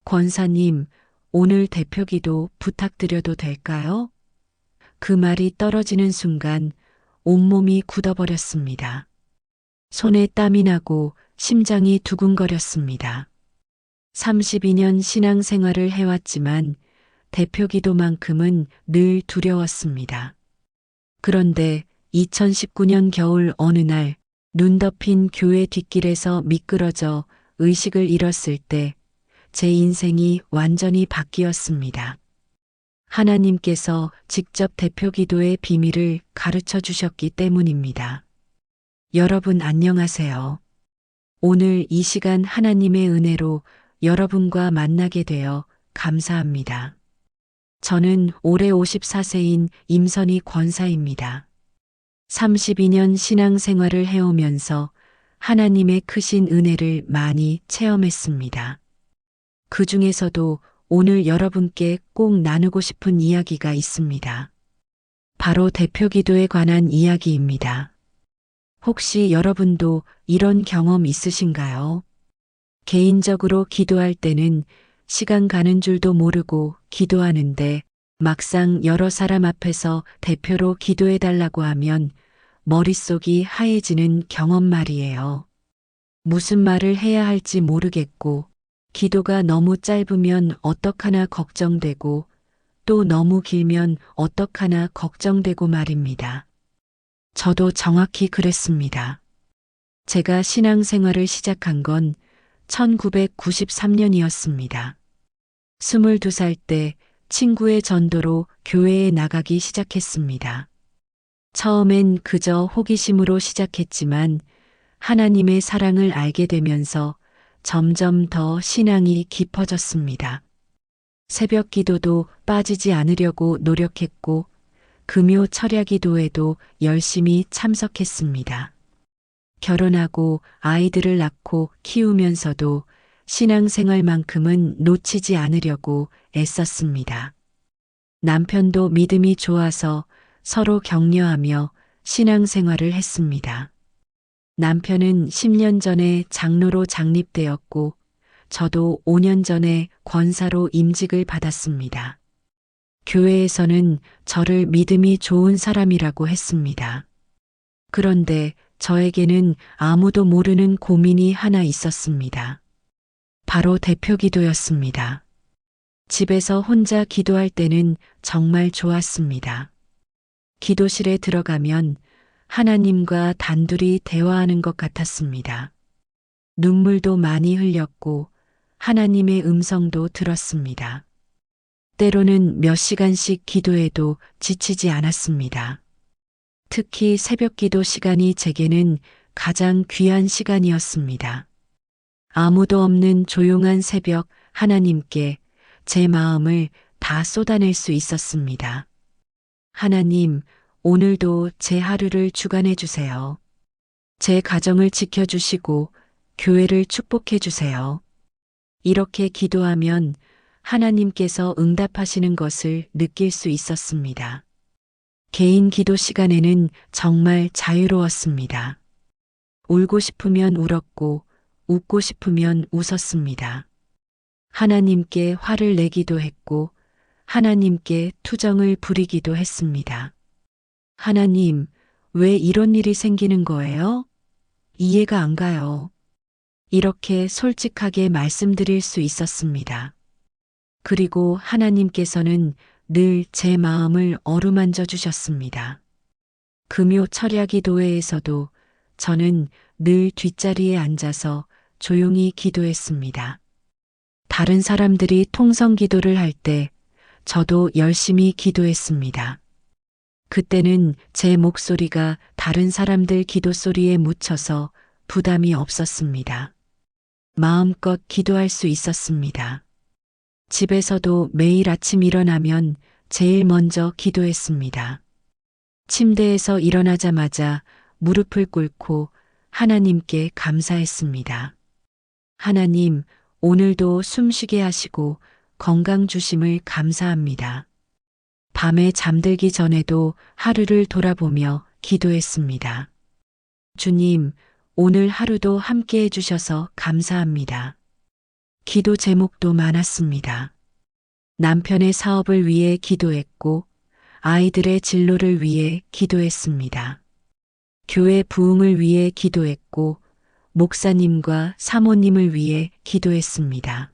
권사님, 오늘 대표기도 부탁드려도 될까요? 그 말이 떨어지는 순간 온몸이 굳어버렸습니다. 손에 땀이 나고 심장이 두근거렸습니다. 32년 신앙생활을 해왔지만 대표기도만큼은 늘 두려웠습니다. 그런데 2019년 겨울 어느 날 눈 덮인 교회 뒷길에서 미끄러져 의식을 잃었을 때 제 인생이 완전히 바뀌었습니다. 하나님께서 직접 대표기도의 비밀을 가르쳐 주셨기 때문입니다. 여러분 안녕하세요. 오늘 이 시간 하나님의 은혜로 여러분과 만나게 되어 감사합니다. 저는 올해 54세인 임선희 권사입니다. 32년 신앙생활을 해오면서 하나님의 크신 은혜를 많이 체험했습니다. 그 중에서도 오늘 여러분께 꼭 나누고 싶은 이야기가 있습니다. 바로 대표기도에 관한 이야기입니다. 혹시 여러분도 이런 경험 있으신가요? 개인적으로 기도할 때는 시간 가는 줄도 모르고 기도하는데 막상 여러 사람 앞에서 대표로 기도해달라고 하면 머릿속이 하얘지는 경험 말이에요. 무슨 말을 해야 할지 모르겠고 기도가 너무 짧으면 어떡하나 걱정되고 또 너무 길면 어떡하나 걱정되고 말입니다. 저도 정확히 그랬습니다. 제가 신앙생활을 시작한 건 1993년이었습니다. 22살 때 친구의 전도로 교회에 나가기 시작했습니다. 처음엔 그저 호기심으로 시작했지만 하나님의 사랑을 알게 되면서 점점 더 신앙이 깊어졌습니다. 새벽 기도도 빠지지 않으려고 노력했고 금요 철야 기도에도 열심히 참석했습니다. 결혼하고 아이들을 낳고 키우면서도 신앙생활만큼은 놓치지 않으려고 애썼습니다. 남편도 믿음이 좋아서 서로 격려하며 신앙생활을 했습니다. 남편은 10년 전에 장로로 장립되었고 저도 5년 전에 권사로 임직을 받았습니다. 교회에서는 저를 믿음이 좋은 사람이라고 했습니다. 그런데 저에게는 아무도 모르는 고민이 하나 있었습니다. 바로 대표기도였습니다. 집에서 혼자 기도할 때는 정말 좋았습니다. 기도실에 들어가면 하나님과 단둘이 대화하는 것 같았습니다. 눈물도 많이 흘렸고 하나님의 음성도 들었습니다. 때로는 몇 시간씩 기도해도 지치지 않았습니다. 특히 새벽 기도 시간이 제게는 가장 귀한 시간이었습니다. 아무도 없는 조용한 새벽 하나님께 제 마음을 다 쏟아낼 수 있었습니다. 하나님, 오늘도 제 하루를 주관해 주세요. 제 가정을 지켜주시고 교회를 축복해 주세요. 이렇게 기도하면 하나님께서 응답하시는 것을 느낄 수 있었습니다. 개인 기도 시간에는 정말 자유로웠습니다. 울고 싶으면 울었고 웃고 싶으면 웃었습니다. 하나님께 화를 내기도 했고 하나님께 투정을 부리기도 했습니다. 하나님, 왜 이런 일이 생기는 거예요? 이해가 안 가요. 이렇게 솔직하게 말씀드릴 수 있었습니다. 그리고 하나님께서는 늘 제 마음을 어루만져 주셨습니다. 금요 철야 기도회에서도 저는 늘 뒷자리에 앉아서 조용히 기도했습니다. 다른 사람들이 통성 기도를 할 때 저도 열심히 기도했습니다. 그때는 제 목소리가 다른 사람들 기도 소리에 묻혀서 부담이 없었습니다. 마음껏 기도할 수 있었습니다. 집에서도 매일 아침 일어나면 제일 먼저 기도했습니다. 침대에서 일어나자마자 무릎을 꿇고 하나님께 감사했습니다. 하나님, 오늘도 숨쉬게 하시고 건강 주심을 감사합니다. 밤에 잠들기 전에도 하루를 돌아보며 기도했습니다. 주님, 오늘 하루도 함께 해주셔서 감사합니다. 기도 제목도 많았습니다. 남편의 사업을 위해 기도했고, 아이들의 진로를 위해 기도했습니다. 교회 부흥을 위해 기도했고, 목사님과 사모님을 위해 기도했습니다.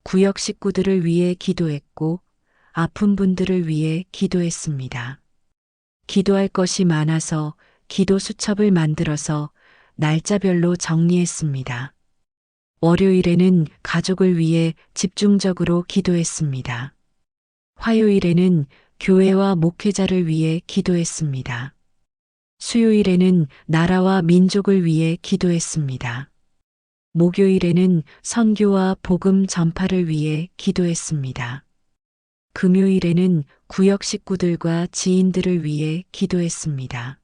구역 식구들을 위해 기도했고, 아픈 분들을 위해 기도했습니다. 기도할 것이 많아서 기도 수첩을 만들어서 날짜별로 정리했습니다. 월요일에는 가족을 위해 집중적으로 기도했습니다. 화요일에는 교회와 목회자를 위해 기도했습니다. 수요일에는 나라와 민족을 위해 기도했습니다. 목요일에는 선교와 복음 전파를 위해 기도했습니다. 금요일에는 구역 식구들과 지인들을 위해 기도했습니다.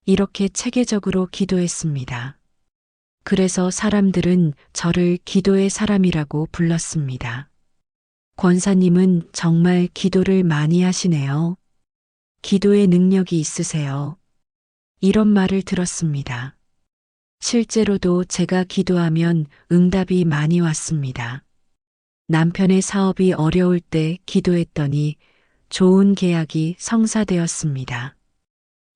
이렇게 체계적으로 기도했습니다. 그래서 사람들은 저를 기도의 사람이라고 불렀습니다. 권사님은 정말 기도를 많이 하시네요. 기도의 능력이 있으세요. 이런 말을 들었습니다. 실제로도 제가 기도하면 응답이 많이 왔습니다. 남편의 사업이 어려울 때 기도했더니 좋은 계약이 성사되었습니다.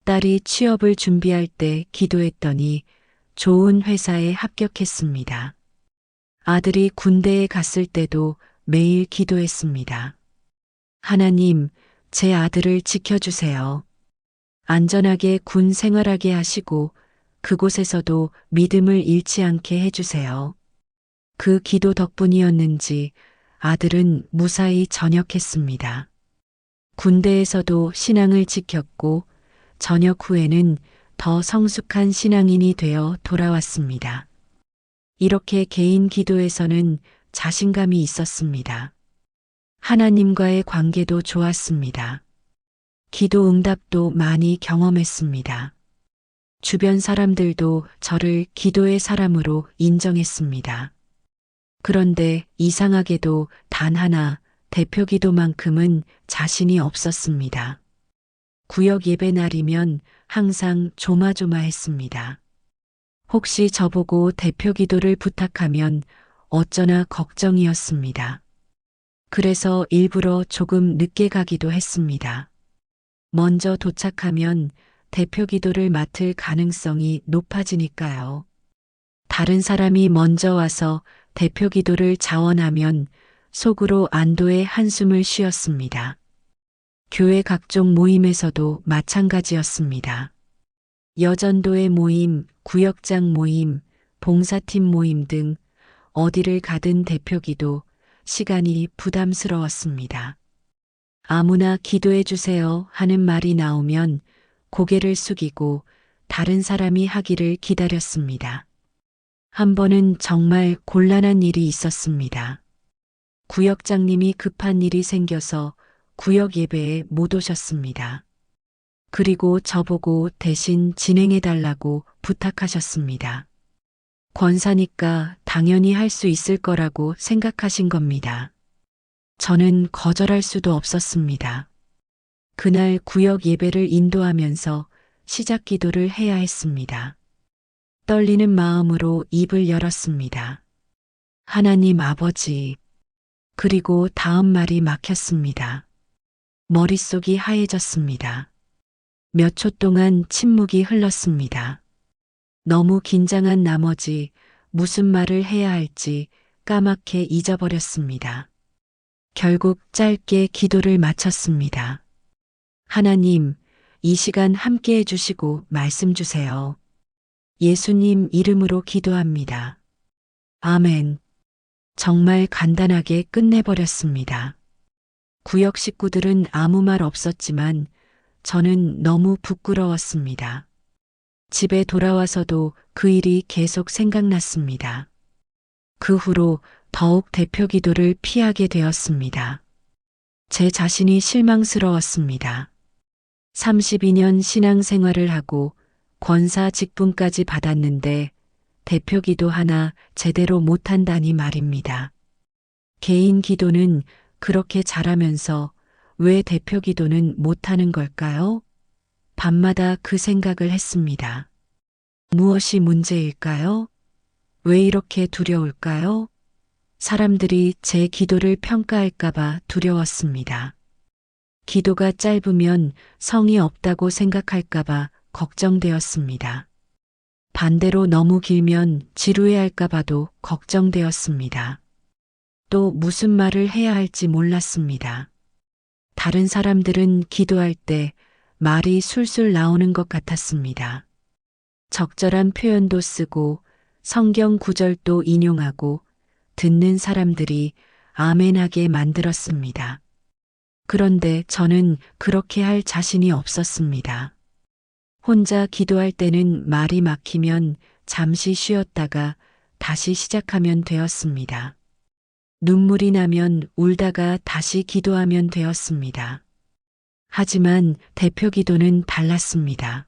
딸이 취업을 준비할 때 기도했더니 좋은 회사에 합격했습니다. 아들이 군대에 갔을 때도 매일 기도했습니다. 하나님, 제 아들을 지켜주세요. 안전하게 군 생활하게 하시고 그곳에서도 믿음을 잃지 않게 해주세요. 그 기도 덕분이었는지 아들은 무사히 전역했습니다. 군대에서도 신앙을 지켰고 전역 후에는 더 성숙한 신앙인이 되어 돌아왔습니다. 이렇게 개인 기도에서는 자신감이 있었습니다. 하나님과의 관계도 좋았습니다. 기도 응답도 많이 경험했습니다. 주변 사람들도 저를 기도의 사람으로 인정했습니다. 그런데 이상하게도 단 하나 대표 기도만큼은 자신이 없었습니다. 구역 예배 날이면 항상 조마조마했습니다. 혹시 저보고 대표 기도를 부탁하면 어쩌나 걱정이었습니다. 그래서 일부러 조금 늦게 가기도 했습니다. 먼저 도착하면 대표 기도를 맡을 가능성이 높아지니까요. 다른 사람이 먼저 와서 대표 기도를 자원하면 속으로 안도의 한숨을 쉬었습니다. 교회 각종 모임에서도 마찬가지였습니다. 여전도의 모임, 구역장 모임, 봉사팀 모임 등 어디를 가든 대표 기도, 시간이 부담스러웠습니다. 아무나 기도해 주세요 하는 말이 나오면 고개를 숙이고 다른 사람이 하기를 기다렸습니다. 한 번은 정말 곤란한 일이 있었습니다. 구역장님이 급한 일이 생겨서 구역 예배에 못 오셨습니다. 그리고 저보고 대신 진행해 달라고 부탁하셨습니다. 권사니까 당연히 할 수 있을 거라고 생각하신 겁니다. 저는 거절할 수도 없었습니다. 그날 구역 예배를 인도하면서 시작 기도를 해야 했습니다. 떨리는 마음으로 입을 열었습니다. 하나님 아버지. 그리고 다음 말이 막혔습니다. 머릿속이 하얘졌습니다. 몇 초 동안 침묵이 흘렀습니다. 너무 긴장한 나머지 무슨 말을 해야 할지 까맣게 잊어버렸습니다. 결국 짧게 기도를 마쳤습니다. 하나님, 이 시간 함께 해주시고 말씀 주세요. 예수님 이름으로 기도합니다. 아멘. 정말 간단하게 끝내버렸습니다. 구역 식구들은 아무 말 없었지만 저는 너무 부끄러웠습니다. 집에 돌아와서도 그 일이 계속 생각났습니다. 그 후로 더욱 대표 기도를 피하게 되었습니다. 제 자신이 실망스러웠습니다. 32년 신앙생활을 하고 권사 직분까지 받았는데 대표 기도 하나 제대로 못한다니 말입니다. 개인 기도는 그렇게 잘하면서 왜 대표 기도는 못하는 걸까요? 밤마다 그 생각을 했습니다. 무엇이 문제일까요? 왜 이렇게 두려울까요? 사람들이 제 기도를 평가할까봐 두려웠습니다. 기도가 짧으면 성이 없다고 생각할까봐 걱정되었습니다. 반대로 너무 길면 지루해할까봐도 걱정되었습니다. 또 무슨 말을 해야 할지 몰랐습니다. 다른 사람들은 기도할 때 말이 술술 나오는 것 같았습니다. 적절한 표현도 쓰고 성경 구절도 인용하고 듣는 사람들이 아멘하게 만들었습니다. 그런데 저는 그렇게 할 자신이 없었습니다. 혼자 기도할 때는 말이 막히면 잠시 쉬었다가 다시 시작하면 되었습니다. 눈물이 나면 울다가 다시 기도하면 되었습니다. 하지만 대표 기도는 달랐습니다.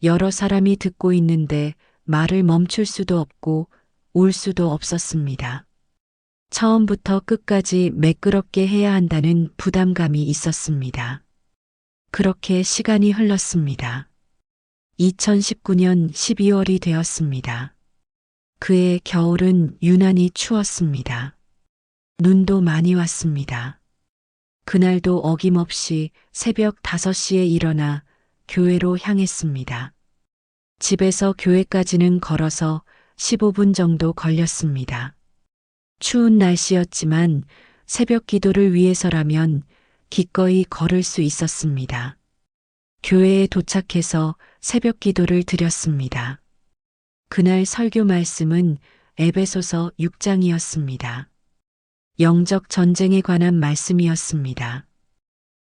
여러 사람이 듣고 있는데 말을 멈출 수도 없고 울 수도 없었습니다. 처음부터 끝까지 매끄럽게 해야 한다는 부담감이 있었습니다. 그렇게 시간이 흘렀습니다. 2019년 12월이 되었습니다. 그해 겨울은 유난히 추웠습니다. 눈도 많이 왔습니다. 그날도 어김없이 새벽 5시에 일어나 교회로 향했습니다. 집에서 교회까지는 걸어서 15분 정도 걸렸습니다. 추운 날씨였지만 새벽 기도를 위해서라면 기꺼이 걸을 수 있었습니다. 교회에 도착해서 새벽 기도를 드렸습니다. 그날 설교 말씀은 에베소서 6장이었습니다. 영적 전쟁에 관한 말씀이었습니다.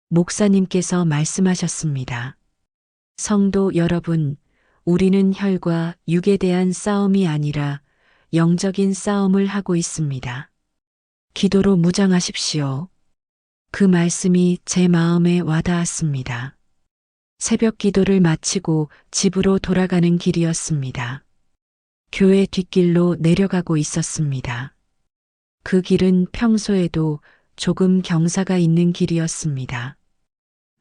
목사님께서 말씀하셨습니다. 성도 여러분, 우리는 혈과 육에 대한 싸움이 아니라 영적인 싸움을 하고 있습니다. 기도로 무장하십시오. 그 말씀이 제 마음에 와닿았습니다. 새벽 기도를 마치고 집으로 돌아가는 길이었습니다. 교회 뒷길로 내려가고 있었습니다. 그 길은 평소에도 조금 경사가 있는 길이었습니다.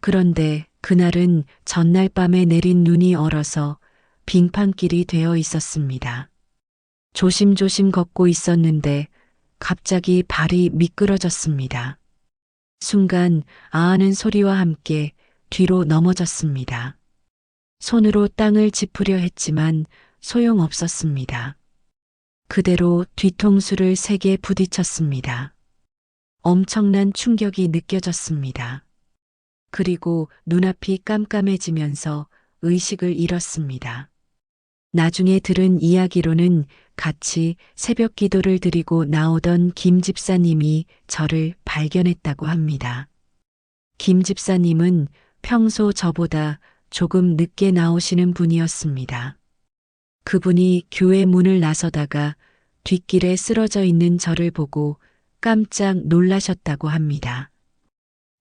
그런데 그날은 전날 밤에 내린 눈이 얼어서 빙판길이 되어 있었습니다. 조심조심 걷고 있었는데 갑자기 발이 미끄러졌습니다. 순간 아하는 소리와 함께 뒤로 넘어졌습니다. 손으로 땅을 짚으려 했지만 소용없었습니다. 그대로 뒤통수를 세게 부딪혔습니다. 엄청난 충격이 느껴졌습니다. 그리고 눈앞이 깜깜해지면서 의식을 잃었습니다. 나중에 들은 이야기로는 같이 새벽 기도를 드리고 나오던 김 집사님이 저를 발견했다고 합니다. 김 집사님은 평소 저보다 조금 늦게 나오시는 분이었습니다. 그분이 교회 문을 나서다가 뒷길에 쓰러져 있는 저를 보고 깜짝 놀라셨다고 합니다.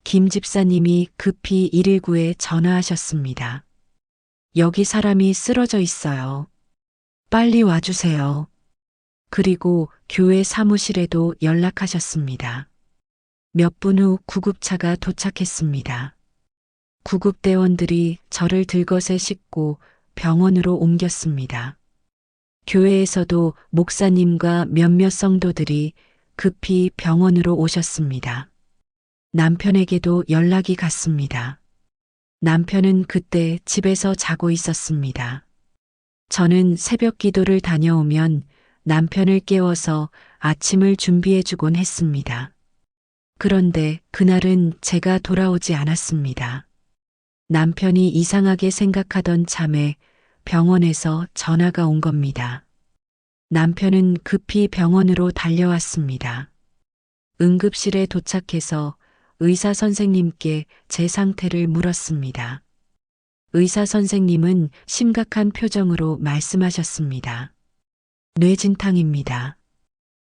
김 집사님이 급히 119에 전화하셨습니다. 여기 사람이 쓰러져 있어요. 빨리 와주세요. 그리고 교회 사무실에도 연락하셨습니다. 몇 분 후 구급차가 도착했습니다. 구급대원들이 저를 들것에 싣고 병원으로 옮겼습니다. 교회에서도 목사님과 몇몇 성도들이 급히 병원으로 오셨습니다. 남편에게도 연락이 갔습니다. 남편은 그때 집에서 자고 있었습니다. 저는 새벽 기도를 다녀오면 남편을 깨워서 아침을 준비해주곤 했습니다. 그런데 그날은 제가 돌아오지 않았습니다. 남편이 이상하게 생각하던 참에 병원에서 전화가 온 겁니다. 남편은 급히 병원으로 달려왔습니다. 응급실에 도착해서 의사 선생님께 제 상태를 물었습니다. 의사 선생님은 심각한 표정으로 말씀하셨습니다. 뇌진탕입니다.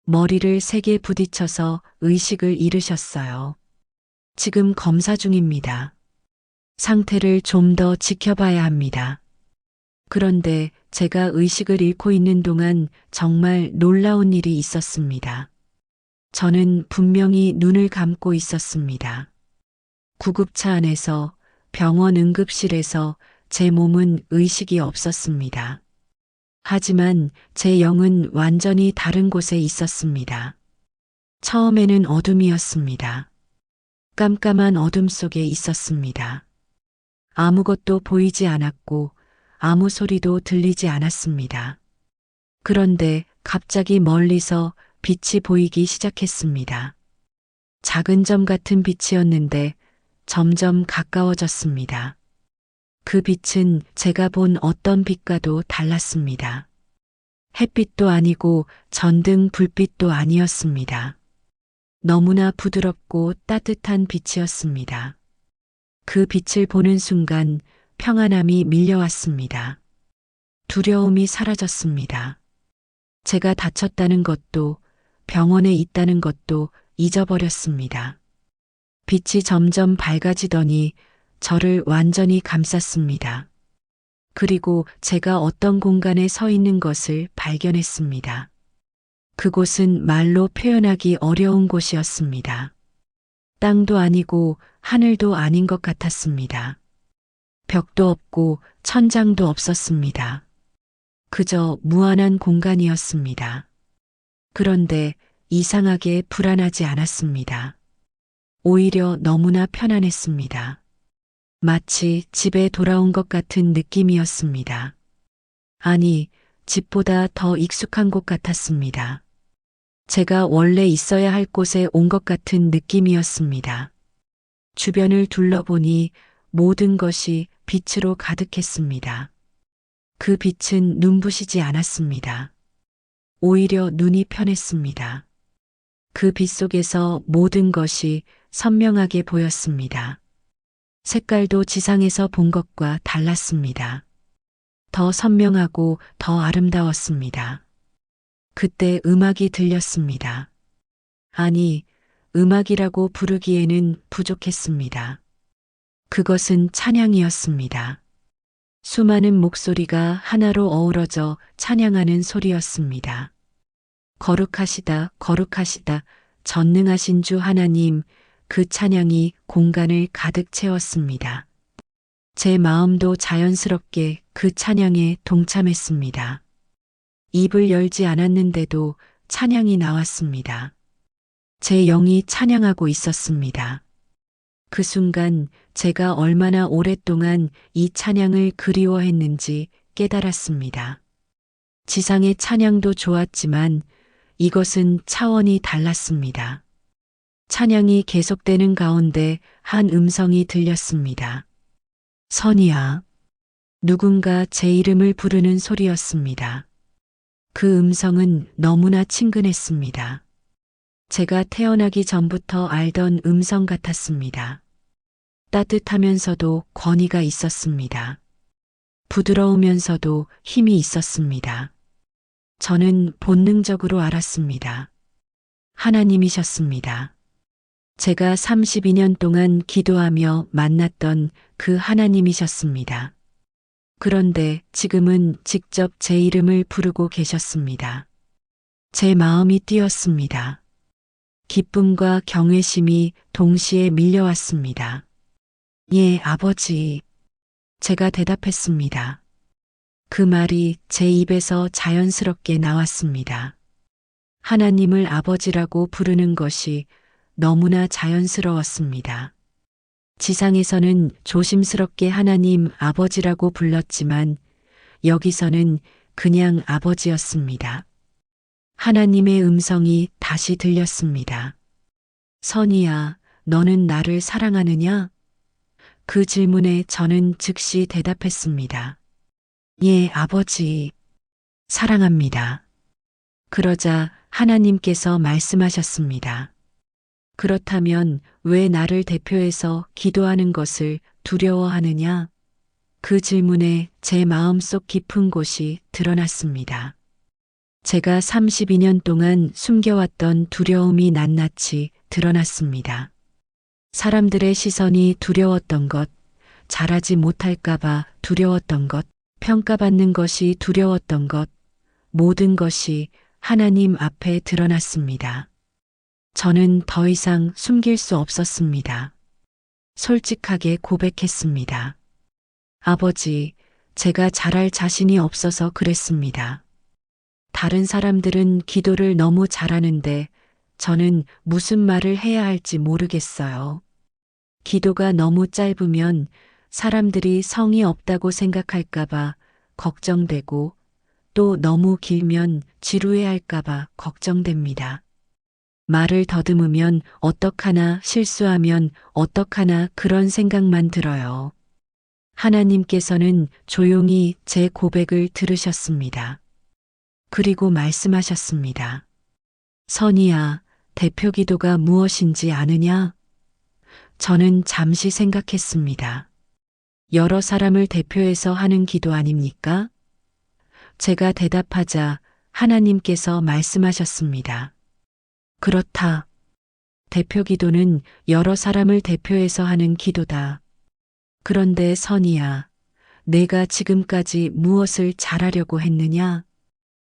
머리를 세게 부딪혀서 의식을 잃으셨어요. 지금 검사 중입니다. 상태를 좀 더 지켜봐야 합니다. 그런데 제가 의식을 잃고 있는 동안 정말 놀라운 일이 있었습니다. 저는 분명히 눈을 감고 있었습니다. 구급차 안에서 병원 응급실에서 제 몸은 의식이 없었습니다. 하지만 제 영은 완전히 다른 곳에 있었습니다. 처음에는 어둠이었습니다. 깜깜한 어둠 속에 있었습니다. 아무것도 보이지 않았고 아무 소리도 들리지 않았습니다. 그런데 갑자기 멀리서 빛이 보이기 시작했습니다. 작은 점 같은 빛이었는데 점점 가까워졌습니다. 그 빛은 제가 본 어떤 빛과도 달랐습니다. 햇빛도 아니고 전등 불빛도 아니었습니다. 너무나 부드럽고 따뜻한 빛이었습니다. 그 빛을 보는 순간 평안함이 밀려왔습니다. 두려움이 사라졌습니다. 제가 다쳤다는 것도 병원에 있다는 것도 잊어버렸습니다. 빛이 점점 밝아지더니 저를 완전히 감쌌습니다. 그리고 제가 어떤 공간에 서 있는 것을 발견했습니다. 그곳은 말로 표현하기 어려운 곳이었습니다. 땅도 아니고 하늘도 아닌 것 같았습니다. 벽도 없고 천장도 없었습니다. 그저 무한한 공간이었습니다. 그런데 이상하게 불안하지 않았습니다. 오히려 너무나 편안했습니다. 마치 집에 돌아온 것 같은 느낌이었습니다. 아니, 집보다 더 익숙한 곳 같았습니다. 제가 원래 있어야 할 곳에 온 것 같은 느낌이었습니다. 주변을 둘러보니 모든 것이 빛으로 가득했습니다. 그 빛은 눈부시지 않았습니다. 오히려 눈이 편했습니다. 그 빛 속에서 모든 것이 선명하게 보였습니다. 색깔도 지상에서 본 것과 달랐습니다. 더 선명하고 더 아름다웠습니다. 그때 음악이 들렸습니다. 아니, 음악이라고 부르기에는 부족했습니다. 그것은 찬양이었습니다. 수많은 목소리가 하나로 어우러져 찬양하는 소리였습니다. 거룩하시다, 거룩하시다, 전능하신 주 하나님, 그 찬양이 공간을 가득 채웠습니다. 제 마음도 자연스럽게 그 찬양에 동참했습니다. 입을 열지 않았는데도 찬양이 나왔습니다. 제 영이 찬양하고 있었습니다. 그 순간 제가 얼마나 오랫동안 이 찬양을 그리워했는지 깨달았습니다. 지상의 찬양도 좋았지만 이것은 차원이 달랐습니다. 찬양이 계속되는 가운데 한 음성이 들렸습니다. 선이야. 누군가 제 이름을 부르는 소리였습니다. 그 음성은 너무나 친근했습니다. 제가 태어나기 전부터 알던 음성 같았습니다. 따뜻하면서도 권위가 있었습니다. 부드러우면서도 힘이 있었습니다. 저는 본능적으로 알았습니다. 하나님이셨습니다. 제가 32년 동안 기도하며 만났던 그 하나님이셨습니다. 그런데 지금은 직접 제 이름을 부르고 계셨습니다. 제 마음이 뛰었습니다. 기쁨과 경외심이 동시에 밀려왔습니다. 예, 아버지. 제가 대답했습니다. 그 말이 제 입에서 자연스럽게 나왔습니다. 하나님을 아버지라고 부르는 것이 너무나 자연스러웠습니다. 지상에서는 조심스럽게 하나님 아버지라고 불렀지만 여기서는 그냥 아버지였습니다. 하나님의 음성이 다시 들렸습니다. 선이야, 너는 나를 사랑하느냐? 그 질문에 저는 즉시 대답했습니다. 예, 아버지. 사랑합니다. 그러자 하나님께서 말씀하셨습니다. 그렇다면 왜 나를 대표해서 기도하는 것을 두려워하느냐? 그 질문에 제 마음속 깊은 곳이 드러났습니다. 제가 32년 동안 숨겨왔던 두려움이 낱낱이 드러났습니다. 사람들의 시선이 두려웠던 것, 잘하지 못할까봐 두려웠던 것, 평가받는 것이 두려웠던 것, 모든 것이 하나님 앞에 드러났습니다. 저는 더 이상 숨길 수 없었습니다. 솔직하게 고백했습니다. 아버지, 제가 잘할 자신이 없어서 그랬습니다. 다른 사람들은 기도를 너무 잘하는데 저는 무슨 말을 해야 할지 모르겠어요. 기도가 너무 짧으면 사람들이 성의 없다고 생각할까봐 걱정되고 또 너무 길면 지루해할까봐 걱정됩니다. 말을 더듬으면 어떡하나 실수하면 어떡하나 그런 생각만 들어요. 하나님께서는 조용히 제 고백을 들으셨습니다. 그리고 말씀하셨습니다. 선이야, 대표 기도가 무엇인지 아느냐? 저는 잠시 생각했습니다. 여러 사람을 대표해서 하는 기도 아닙니까? 제가 대답하자 하나님께서 말씀하셨습니다. 그렇다. 대표 기도는 여러 사람을 대표해서 하는 기도다. 그런데 선이야, 내가 지금까지 무엇을 잘하려고 했느냐?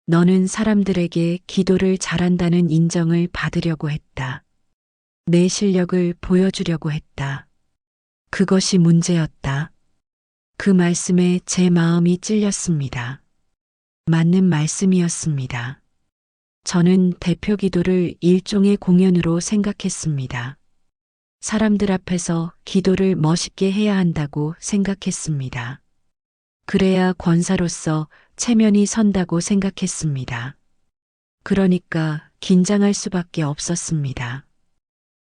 너는 사람들에게 기도를 잘한다는 인정을 받으려고 했다. 내 실력을 보여주려고 했다. 그것이 문제였다. 그 말씀에 제 마음이 찔렸습니다. 맞는 말씀이었습니다. 저는 대표 기도를 일종의 공연으로 생각했습니다. 사람들 앞에서 기도를 멋있게 해야 한다고 생각했습니다. 그래야 권사로서 체면이 선다고 생각했습니다. 그러니까 긴장할 수밖에 없었습니다.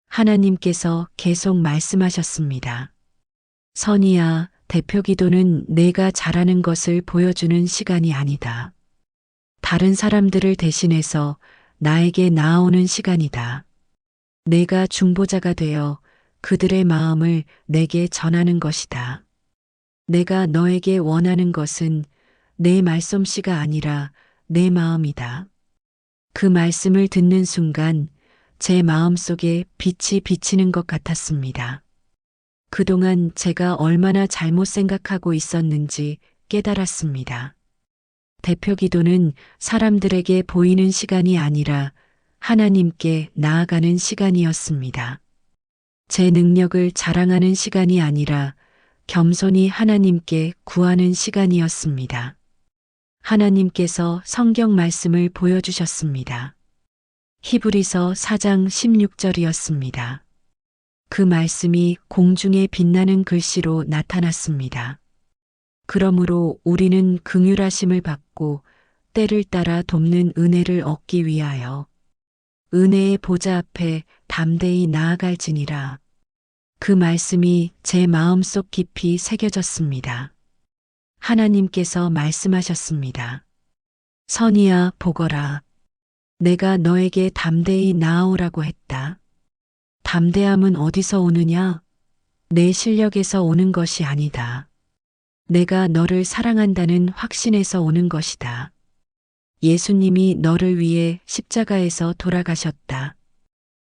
하나님께서 계속 말씀하셨습니다. 선이야, 대표 기도는 내가 잘하는 것을 보여주는 시간이 아니다. 다른 사람들을 대신해서 나에게 나아오는 시간이다. 내가 중보자가 되어 그들의 마음을 내게 전하는 것이다. 내가 너에게 원하는 것은 내 말솜씨가 아니라 내 마음이다. 그 말씀을 듣는 순간 제 마음 속에 빛이 비치는 것 같았습니다. 그동안 제가 얼마나 잘못 생각하고 있었는지 깨달았습니다. 대표 기도는 사람들에게 보이는 시간이 아니라 하나님께 나아가는 시간이었습니다. 제 능력을 자랑하는 시간이 아니라 겸손히 하나님께 구하는 시간이었습니다. 하나님께서 성경 말씀을 보여주셨습니다. 히브리서 4장 16절이었습니다. 그 말씀이 공중에 빛나는 글씨로 나타났습니다. 그러므로 우리는 긍휼하심을 받고 때를 따라 돕는 은혜를 얻기 위하여 은혜의 보좌 앞에 담대히 나아갈지니라. 그 말씀이 제 마음속 깊이 새겨졌습니다. 하나님께서 말씀하셨습니다. 선이야, 보거라. 내가 너에게 담대히 나아오라고 했다. 담대함은 어디서 오느냐? 내 실력에서 오는 것이 아니다. 내가 너를 사랑한다는 확신에서 오는 것이다. 예수님이 너를 위해 십자가에서 돌아가셨다.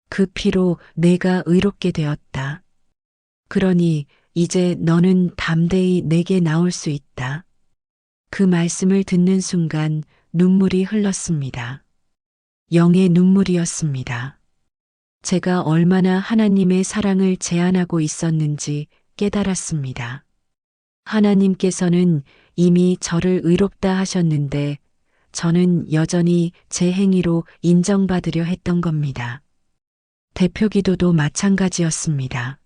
그 피로 내가 의롭게 되었다. 그러니 이제 너는 담대히 내게 나올 수 있다. 그 말씀을 듣는 순간 눈물이 흘렀습니다. 영의 눈물이었습니다. 제가 얼마나 하나님의 사랑을 제한하고 있었는지 깨달았습니다. 하나님께서는 이미 저를 의롭다 하셨는데 저는 여전히 제 행위로 인정받으려 했던 겁니다. 대표 기도도 마찬가지였습니다.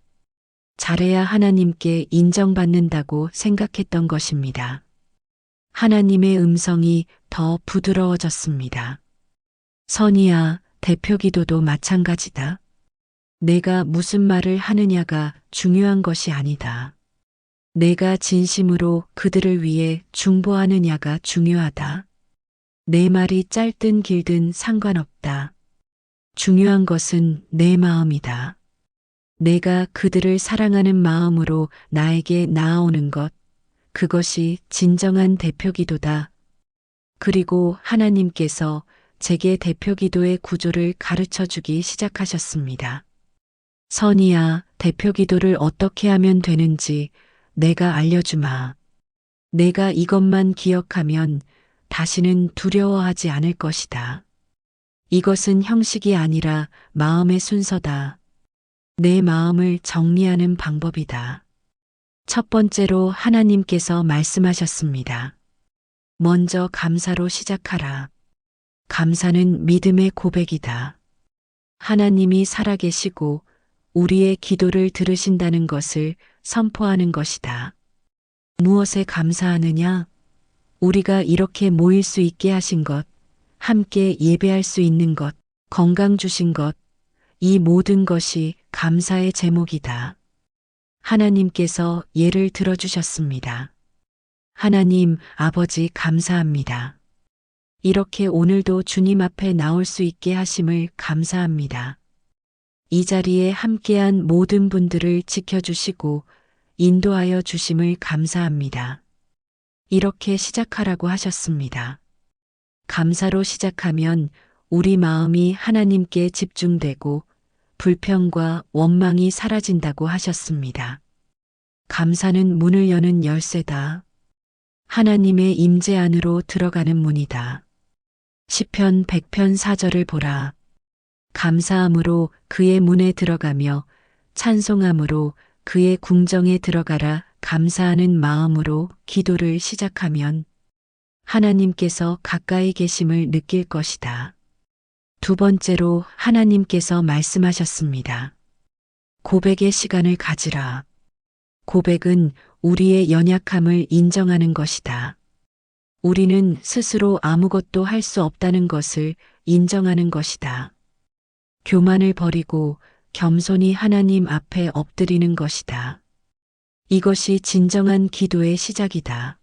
잘해야 하나님께 인정받는다고 생각했던 것입니다. 하나님의 음성이 더 부드러워졌습니다. 선이야, 대표 기도도 마찬가지다. 내가 무슨 말을 하느냐가 중요한 것이 아니다. 내가 진심으로 그들을 위해 중보하느냐가 중요하다. 내 말이 짧든 길든 상관없다. 중요한 것은 내 마음이다. 내가 그들을 사랑하는 마음으로 나에게 나아오는 것, 그것이 진정한 대표 기도다. 그리고 하나님께서 제게 대표 기도의 구조를 가르쳐 주기 시작하셨습니다. 선이야, 대표 기도를 어떻게 하면 되는지 내가 알려주마. 내가 이것만 기억하면 다시는 두려워하지 않을 것이다. 이것은 형식이 아니라 마음의 순서다. 내 마음을 정리하는 방법이다. 첫 번째로 하나님께서 말씀하셨습니다. 먼저 감사로 시작하라. 감사는 믿음의 고백이다. 하나님이 살아계시고 우리의 기도를 들으신다는 것을 선포하는 것이다. 무엇에 감사하느냐? 우리가 이렇게 모일 수 있게 하신 것, 함께 예배할 수 있는 것, 건강 주신 것, 이 모든 것이 감사의 제목이다. 하나님께서 예를 들어주셨습니다. 하나님 아버지 감사합니다. 이렇게 오늘도 주님 앞에 나올 수 있게 하심을 감사합니다. 이 자리에 함께한 모든 분들을 지켜주시고 인도하여 주심을 감사합니다. 이렇게 시작하라고 하셨습니다. 감사로 시작하면 우리 마음이 하나님께 집중되고 불평과 원망이 사라진다고 하셨습니다. 감사는 문을 여는 열쇠다. 하나님의 임재 안으로 들어가는 문이다. 시편 100편 4절을 보라. 감사함으로 그의 문에 들어가며 찬송함으로 그의 궁정에 들어가라. 감사하는 마음으로 기도를 시작하면 하나님께서 가까이 계심을 느낄 것이다. 두 번째로 하나님께서 말씀하셨습니다. 고백의 시간을 가지라. 고백은 우리의 연약함을 인정하는 것이다. 우리는 스스로 아무것도 할 수 없다는 것을 인정하는 것이다. 교만을 버리고 겸손히 하나님 앞에 엎드리는 것이다. 이것이 진정한 기도의 시작이다.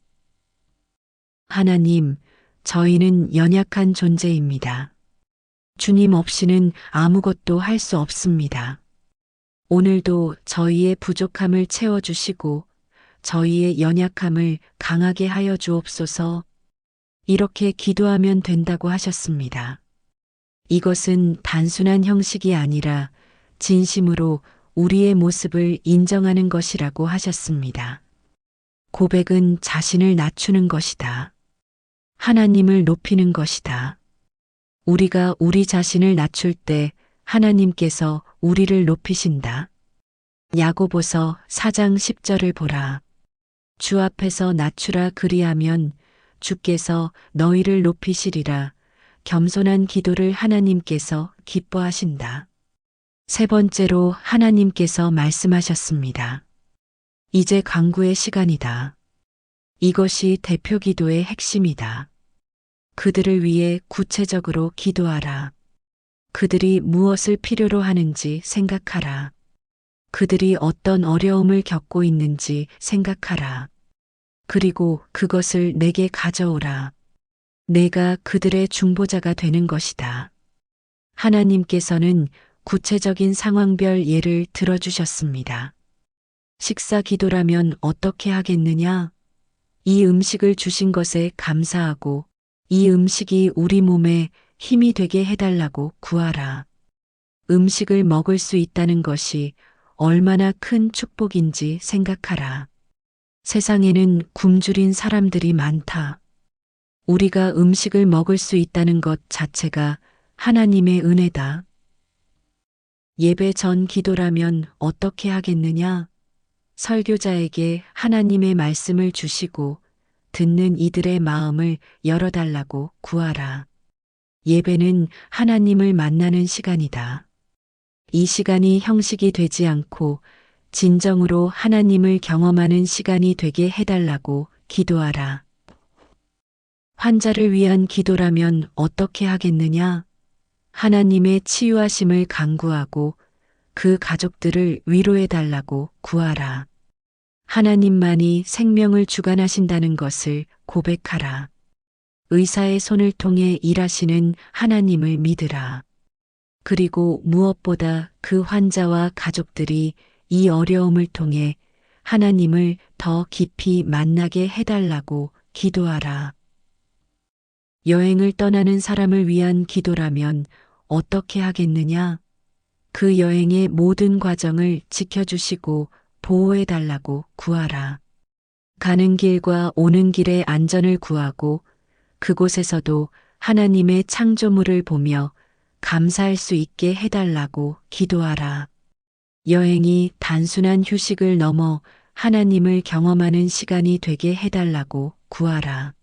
하나님, 저희는 연약한 존재입니다. 주님 없이는 아무것도 할 수 없습니다. 오늘도 저희의 부족함을 채워주시고 저희의 연약함을 강하게 하여 주옵소서. 이렇게 기도하면 된다고 하셨습니다. 이것은 단순한 형식이 아니라 진심으로 우리의 모습을 인정하는 것이라고 하셨습니다. 고백은 자신을 낮추는 것이다. 하나님을 높이는 것이다. 우리가 우리 자신을 낮출 때 하나님께서 우리를 높이신다. 야고보서 4장 10절을 보라. 주 앞에서 낮추라 그리하면 주께서 너희를 높이시리라. 겸손한 기도를 하나님께서 기뻐하신다. 세 번째로 하나님께서 말씀하셨습니다. 이제 간구의 시간이다. 이것이 대표 기도의 핵심이다. 그들을 위해 구체적으로 기도하라. 그들이 무엇을 필요로 하는지 생각하라. 그들이 어떤 어려움을 겪고 있는지 생각하라. 그리고 그것을 내게 가져오라. 내가 그들의 중보자가 되는 것이다. 하나님께서는 구체적인 상황별 예를 들어주셨습니다. 식사 기도라면 어떻게 하겠느냐? 이 음식을 주신 것에 감사하고 이 음식이 우리 몸에 힘이 되게 해달라고 구하라. 음식을 먹을 수 있다는 것이 얼마나 큰 축복인지 생각하라. 세상에는 굶주린 사람들이 많다. 우리가 음식을 먹을 수 있다는 것 자체가 하나님의 은혜다. 예배 전 기도라면 어떻게 하겠느냐? 설교자에게 하나님의 말씀을 주시고 듣는 이들의 마음을 열어달라고 구하라. 예배는 하나님을 만나는 시간이다. 이 시간이 형식이 되지 않고 진정으로 하나님을 경험하는 시간이 되게 해달라고 기도하라. 환자를 위한 기도라면 어떻게 하겠느냐? 하나님의 치유하심을 간구하고 그 가족들을 위로해달라고 구하라. 하나님만이 생명을 주관하신다는 것을 고백하라. 의사의 손을 통해 일하시는 하나님을 믿으라. 그리고 무엇보다 그 환자와 가족들이 이 어려움을 통해 하나님을 더 깊이 만나게 해달라고 기도하라. 여행을 떠나는 사람을 위한 기도라면 어떻게 하겠느냐? 그 여행의 모든 과정을 지켜주시고 보호해달라고 구하라. 가는 길과 오는 길의 안전을 구하고 그곳에서도 하나님의 창조물을 보며 감사할 수 있게 해달라고 기도하라. 여행이 단순한 휴식을 넘어 하나님을 경험하는 시간이 되게 해달라고 구하라.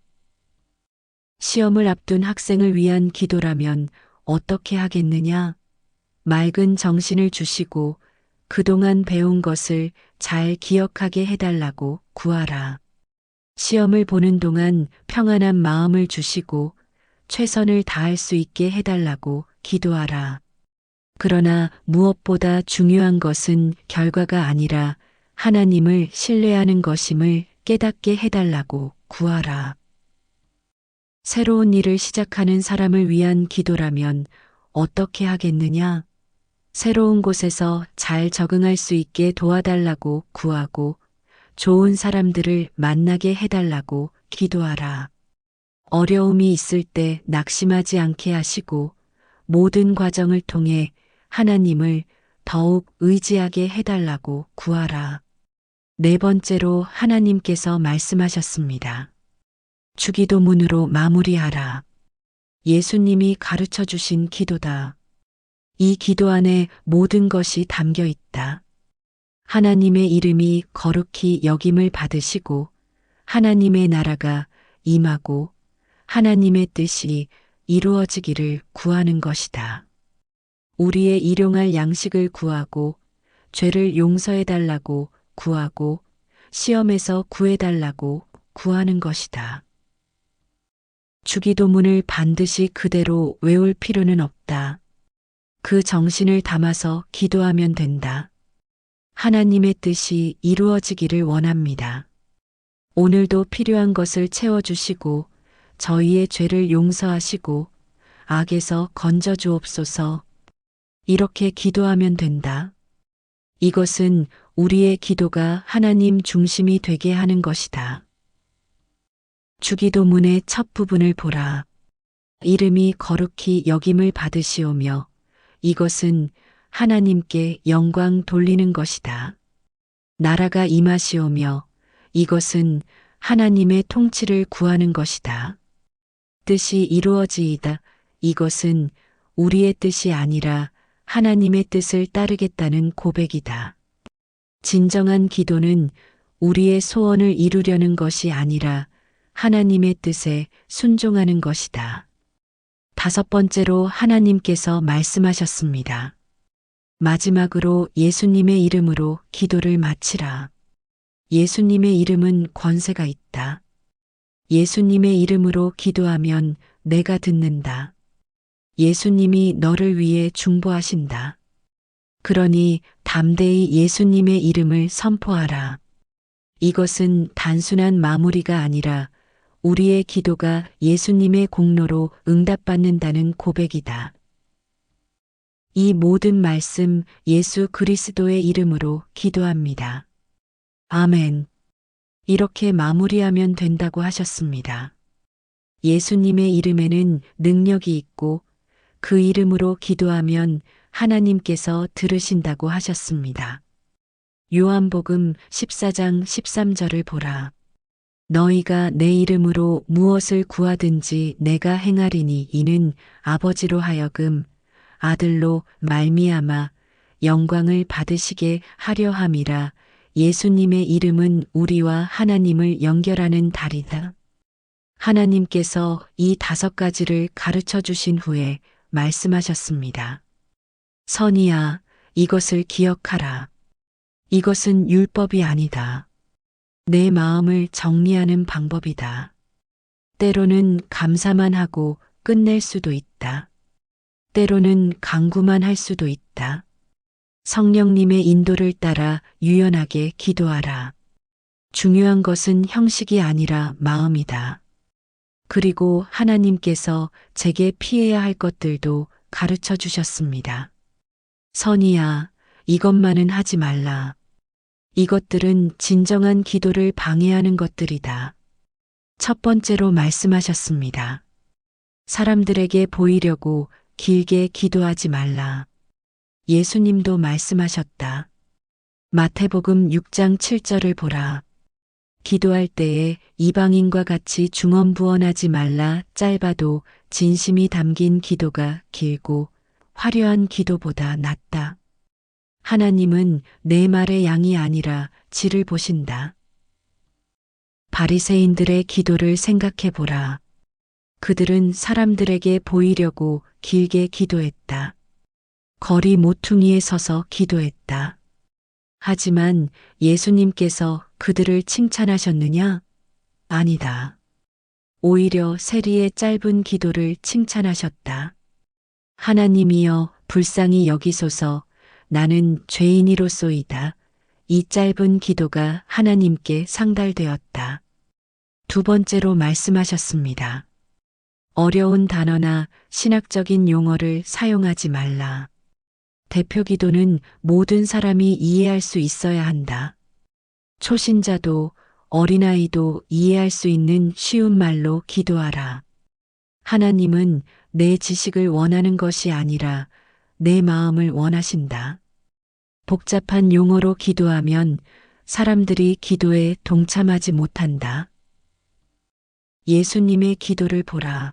시험을 앞둔 학생을 위한 기도라면 어떻게 하겠느냐? 맑은 정신을 주시고 그동안 배운 것을 잘 기억하게 해달라고 구하라. 시험을 보는 동안 평안한 마음을 주시고 최선을 다할 수 있게 해달라고 기도하라. 그러나 무엇보다 중요한 것은 결과가 아니라 하나님을 신뢰하는 것임을 깨닫게 해달라고 구하라. 새로운 일을 시작하는 사람을 위한 기도라면 어떻게 하겠느냐? 새로운 곳에서 잘 적응할 수 있게 도와달라고 구하고 좋은 사람들을 만나게 해달라고 기도하라. 어려움이 있을 때 낙심하지 않게 하시고 모든 과정을 통해 하나님을 더욱 의지하게 해달라고 구하라. 네 번째로 하나님께서 말씀하셨습니다. 주기도문으로 마무리하라. 예수님이 가르쳐 주신 기도다. 이 기도 안에 모든 것이 담겨 있다. 하나님의 이름이 거룩히 여김을 받으시고 하나님의 나라가 임하고 하나님의 뜻이 이루어지기를 구하는 것이다. 우리의 일용할 양식을 구하고 죄를 용서해달라고 구하고 시험에서 구해달라고 구하는 것이다. 주기도문을 반드시 그대로 외울 필요는 없다. 그 정신을 담아서 기도하면 된다. 하나님의 뜻이 이루어지기를 원합니다. 오늘도 필요한 것을 채워주시고 저희의 죄를 용서하시고 악에서 건져 주옵소서. 이렇게 기도하면 된다. 이것은 우리의 기도가 하나님 중심이 되게 하는 것이다. 주기도문의 첫 부분을 보라. 이름이 거룩히 여김을 받으시오며 이것은 하나님께 영광 돌리는 것이다. 나라가 임하시오며 이것은 하나님의 통치를 구하는 것이다. 뜻이 이루어지이다. 이것은 우리의 뜻이 아니라 하나님의 뜻을 따르겠다는 고백이다. 진정한 기도는 우리의 소원을 이루려는 것이 아니라 하나님의 뜻에 순종하는 것이다. 다섯 번째로 하나님께서 말씀하셨습니다. 마지막으로 예수님의 이름으로 기도를 마치라. 예수님의 이름은 권세가 있다. 예수님의 이름으로 기도하면 내가 듣는다. 예수님이 너를 위해 중보하신다. 그러니 담대히 예수님의 이름을 선포하라. 이것은 단순한 마무리가 아니라 우리의 기도가 예수님의 공로로 응답받는다는 고백이다. 이 모든 말씀 예수 그리스도의 이름으로 기도합니다. 아멘. 이렇게 마무리하면 된다고 하셨습니다. 예수님의 이름에는 능력이 있고 그 이름으로 기도하면 하나님께서 들으신다고 하셨습니다. 요한복음 14장 13절을 보라. 너희가 내 이름으로 무엇을 구하든지 내가 행하리니 이는 아버지로 하여금 아들로 말미암아 영광을 받으시게 하려 함이라. 예수님의 이름은 우리와 하나님을 연결하는 다리다. 하나님께서 이 다섯 가지를 가르쳐 주신 후에 말씀하셨습니다. 선이야, 이것을 기억하라. 이것은 율법이 아니다. 내 마음을 정리하는 방법이다. 때로는 감사만 하고 끝낼 수도 있다. 때로는 간구만 할 수도 있다. 성령님의 인도를 따라 유연하게 기도하라. 중요한 것은 형식이 아니라 마음이다. 그리고 하나님께서 제게 피해야 할 것들도 가르쳐 주셨습니다. 선이야, 이것만은 하지 말라. 이것들은 진정한 기도를 방해하는 것들이다. 첫 번째로 말씀하셨습니다. 사람들에게 보이려고 길게 기도하지 말라. 예수님도 말씀하셨다. 마태복음 6장 7절을 보라. 기도할 때에 이방인과 같이 중언부언하지 말라. 짧아도 진심이 담긴 기도가 길고 화려한 기도보다 낫다. 하나님은 내 말의 양이 아니라 질을 보신다. 바리새인들의 기도를 생각해 보라. 그들은 사람들에게 보이려고 길게 기도했다. 거리 모퉁이에 서서 기도했다. 하지만 예수님께서 그들을 칭찬하셨느냐? 아니다. 오히려 세리의 짧은 기도를 칭찬하셨다. 하나님이여 불쌍히 여기소서 나는 죄인이로소이다. 이 짧은 기도가 하나님께 상달되었다. 두 번째로 말씀하셨습니다. 어려운 단어나 신학적인 용어를 사용하지 말라. 대표 기도는 모든 사람이 이해할 수 있어야 한다. 초신자도 어린아이도 이해할 수 있는 쉬운 말로 기도하라. 하나님은 내 지식을 원하는 것이 아니라 내 마음을 원하신다. 복잡한 용어로 기도하면 사람들이 기도에 동참하지 못한다. 예수님의 기도를 보라.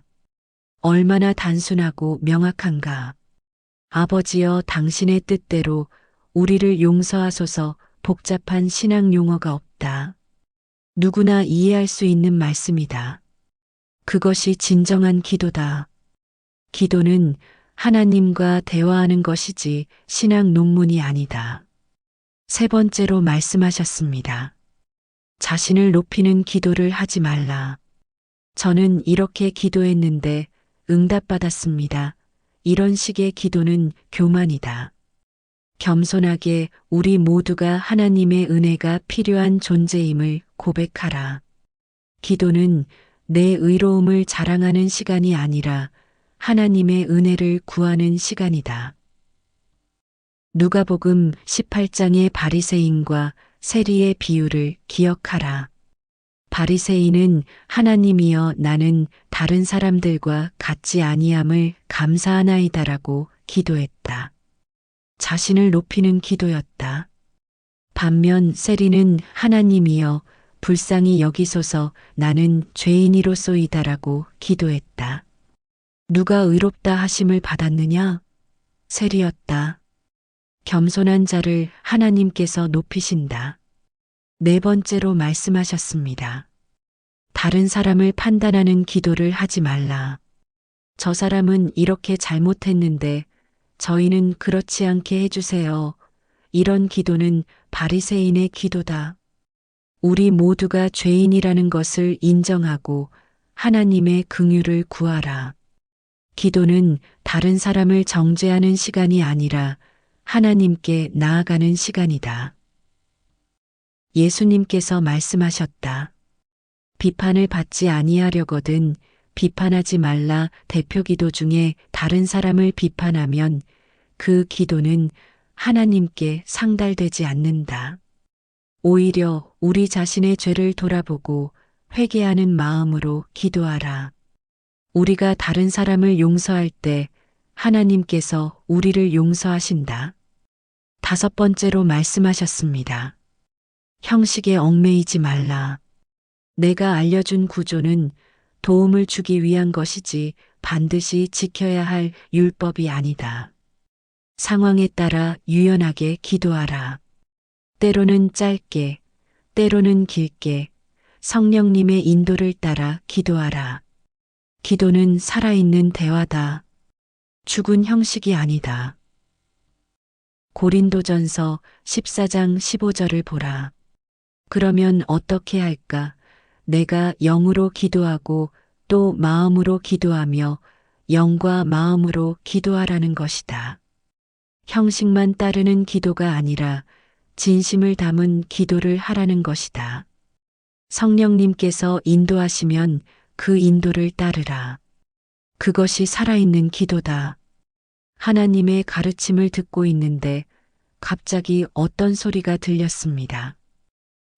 얼마나 단순하고 명확한가. 아버지여 당신의 뜻대로 우리를 용서하소서. 복잡한 신앙 용어가 없다. 누구나 이해할 수 있는 말씀이다. 그것이 진정한 기도다. 기도는 하나님과 대화하는 것이지 신앙 논문이 아니다. 세 번째로 말씀하셨습니다. 자신을 높이는 기도를 하지 말라. 저는 이렇게 기도했는데 응답받았습니다. 이런 식의 기도는 교만이다. 겸손하게 우리 모두가 하나님의 은혜가 필요한 존재임을 고백하라. 기도는 내 의로움을 자랑하는 시간이 아니라 하나님의 은혜를 구하는 시간이다. 누가복음 18장의 바리새인과 세리의 비유를 기억하라. 바리새인은 하나님이여 나는 다른 사람들과 같지 아니함을 감사하나이다라고 기도했다. 자신을 높이는 기도였다. 반면 세리는 하나님이여 불쌍히 여기소서 나는 죄인이로소이다라고 기도했다. 누가 의롭다 하심을 받았느냐? 세리였다. 겸손한 자를 하나님께서 높이신다. 네 번째로 말씀하셨습니다. 다른 사람을 판단하는 기도를 하지 말라. 저 사람은 이렇게 잘못했는데 저희는 그렇지 않게 해주세요. 이런 기도는 바리새인의 기도다. 우리 모두가 죄인이라는 것을 인정하고 하나님의 긍휼을 구하라. 기도는 다른 사람을 정죄하는 시간이 아니라 하나님께 나아가는 시간이다. 예수님께서 말씀하셨다. 비판을 받지 아니하려거든 비판하지 말라. 대표 기도 중에 다른 사람을 비판하면 그 기도는 하나님께 상달되지 않는다. 오히려 우리 자신의 죄를 돌아보고 회개하는 마음으로 기도하라. 우리가 다른 사람을 용서할 때 하나님께서 우리를 용서하신다. 다섯 번째로 말씀하셨습니다. 형식에 얽매이지 말라. 내가 알려준 구조는 도움을 주기 위한 것이지 반드시 지켜야 할 율법이 아니다. 상황에 따라 유연하게 기도하라. 때로는 짧게, 때로는 길게 성령님의 인도를 따라 기도하라. 기도는 살아있는 대화다. 죽은 형식이 아니다. 고린도전서 14장 15절을 보라. 그러면 어떻게 할까? 내가 영으로 기도하고 또 마음으로 기도하며 영과 마음으로 기도하라는 것이다. 형식만 따르는 기도가 아니라 진심을 담은 기도를 하라는 것이다. 성령님께서 인도하시면 그 인도를 따르라. 그것이 살아있는 기도다. 하나님의 가르침을 듣고 있는데 갑자기 어떤 소리가 들렸습니다.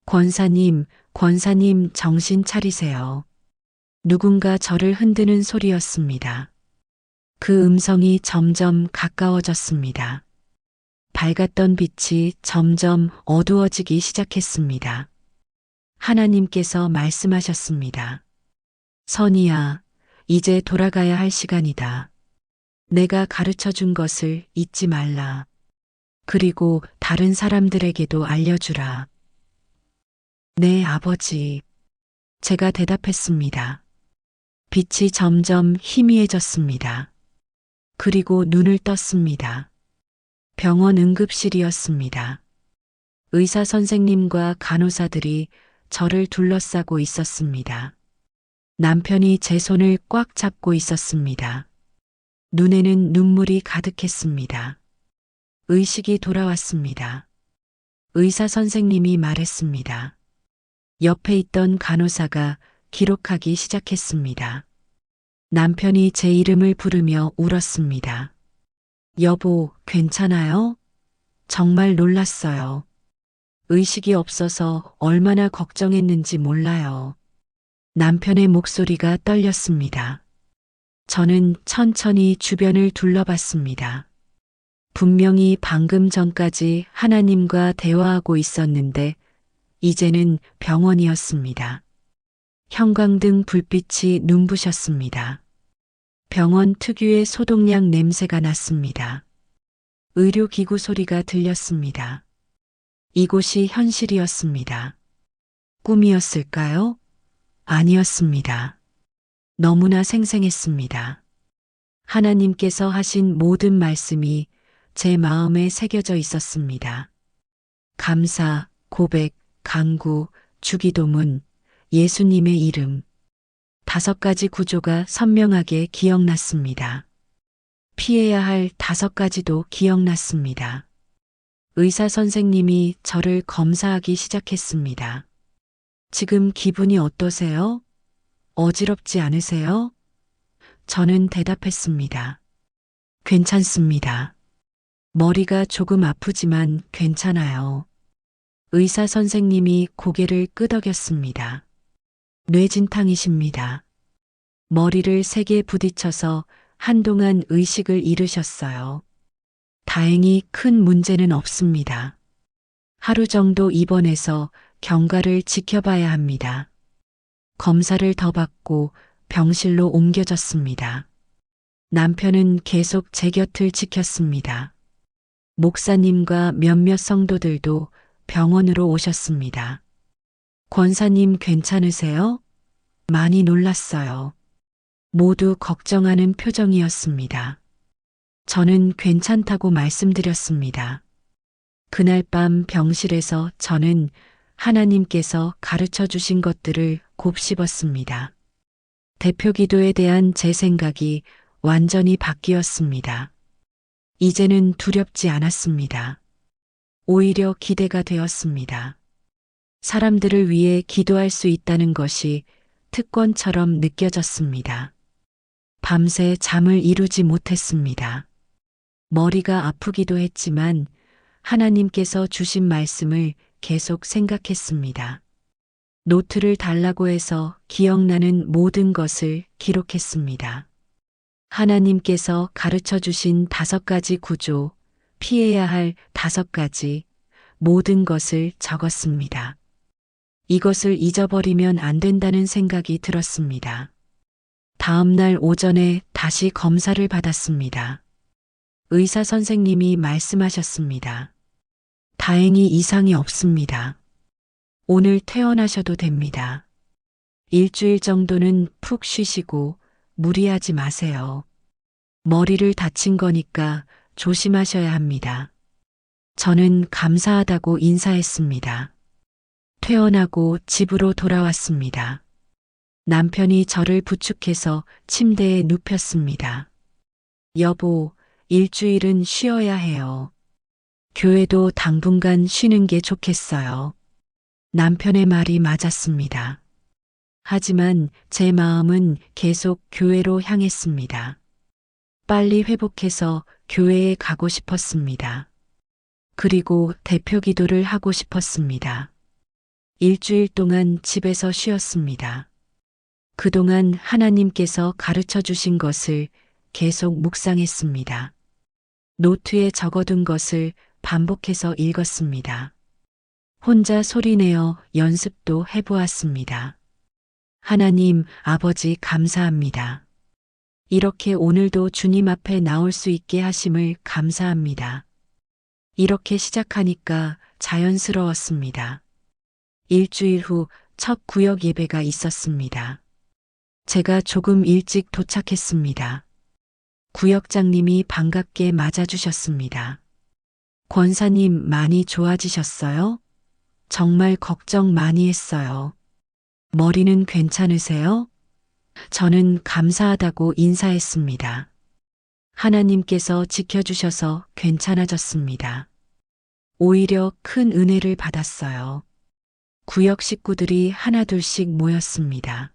권사님, 권사님 정신 차리세요. 누군가 저를 흔드는 소리였습니다. 그 음성이 점점 가까워졌습니다. 밝았던 빛이 점점 어두워지기 시작했습니다. 하나님께서 말씀하셨습니다. 선이야, 이제 돌아가야 할 시간이다. 내가 가르쳐 준 것을 잊지 말라. 그리고 다른 사람들에게도 알려주라. 네, 아버지. 제가 대답했습니다. 빛이 점점 희미해졌습니다. 그리고 눈을 떴습니다. 병원 응급실이었습니다. 의사 선생님과 간호사들이 저를 둘러싸고 있었습니다. 남편이 제 손을 꽉 잡고 있었습니다. 눈에는 눈물이 가득했습니다. 의식이 돌아왔습니다. 의사 선생님이 말했습니다. 옆에 있던 간호사가 기록하기 시작했습니다. 남편이 제 이름을 부르며 울었습니다. 여보, 괜찮아요? 정말 놀랐어요. 의식이 없어서 얼마나 걱정했는지 몰라요. 남편의 목소리가 떨렸습니다. 저는 천천히 주변을 둘러봤습니다. 분명히 방금 전까지 하나님과 대화하고 있었는데 이제는 병원이었습니다. 형광등 불빛이 눈부셨습니다. 병원 특유의 소독약 냄새가 났습니다. 의료기구 소리가 들렸습니다. 이곳이 현실이었습니다. 꿈이었을까요? 아니었습니다. 너무나 생생했습니다. 하나님께서 하신 모든 말씀이 제 마음에 새겨져 있었습니다. 감사, 고백, 간구, 주기도문, 예수님의 이름. 5가지 구조가 선명하게 기억났습니다. 피해야 할 5가지도 기억났습니다. 의사 선생님이 저를 검사하기 시작했습니다. 지금 기분이 어떠세요? 어지럽지 않으세요? 저는 대답했습니다. 괜찮습니다. 머리가 조금 아프지만 괜찮아요. 의사 선생님이 고개를 끄덕였습니다. 뇌진탕이십니다. 머리를 세게 부딪혀서 한동안 의식을 잃으셨어요. 다행히 큰 문제는 없습니다. 하루 정도 입원해서 경과를 지켜봐야 합니다. 검사를 더 받고 병실로 옮겨졌습니다. 남편은 계속 제 곁을 지켰습니다. 목사님과 몇몇 성도들도 병원으로 오셨습니다. 권사님 괜찮으세요? 많이 놀랐어요. 모두 걱정하는 표정이었습니다. 저는 괜찮다고 말씀드렸습니다. 그날 밤 병실에서 저는 하나님께서 가르쳐 주신 것들을 곱씹었습니다. 대표 기도에 대한 제 생각이 완전히 바뀌었습니다. 이제는 두렵지 않았습니다. 오히려 기대가 되었습니다. 사람들을 위해 기도할 수 있다는 것이 특권처럼 느껴졌습니다. 밤새 잠을 이루지 못했습니다. 머리가 아프기도 했지만 하나님께서 주신 말씀을 계속 생각했습니다. 노트를 달라고 해서 기억나는 모든 것을 기록했습니다. 하나님께서 가르쳐 주신 5가지 구조, 피해야 할 5가지, 모든 것을 적었습니다. 이것을 잊어버리면 안 된다는 생각이 들었습니다. 다음 날 오전에 다시 검사를 받았습니다. 의사 선생님이 말씀하셨습니다. 다행히 이상이 없습니다. 오늘 퇴원하셔도 됩니다. 일주일 정도는 푹 쉬시고 무리하지 마세요. 머리를 다친 거니까 조심하셔야 합니다. 저는 감사하다고 인사했습니다. 퇴원하고 집으로 돌아왔습니다. 남편이 저를 부축해서 침대에 눕혔습니다. 여보, 일주일은 쉬어야 해요. 교회도 당분간 쉬는 게 좋겠어요. 남편의 말이 맞았습니다. 하지만 제 마음은 계속 교회로 향했습니다. 빨리 회복해서 교회에 가고 싶었습니다. 그리고 대표 기도를 하고 싶었습니다. 일주일 동안 집에서 쉬었습니다. 그동안 하나님께서 가르쳐 주신 것을 계속 묵상했습니다. 노트에 적어둔 것을 반복해서 읽었습니다. 혼자 소리내어 연습도 해보았습니다. 하나님, 아버지 감사합니다. 이렇게 오늘도 주님 앞에 나올 수 있게 하심을 감사합니다. 이렇게 시작하니까 자연스러웠습니다. 일주일 후 첫 구역 예배가 있었습니다. 제가 조금 일찍 도착했습니다. 구역장님이 반갑게 맞아주셨습니다. 권사님 많이 좋아지셨어요? 정말 걱정 많이 했어요. 머리는 괜찮으세요? 저는 감사하다고 인사했습니다. 하나님께서 지켜주셔서 괜찮아졌습니다. 오히려 큰 은혜를 받았어요. 구역 식구들이 하나둘씩 모였습니다.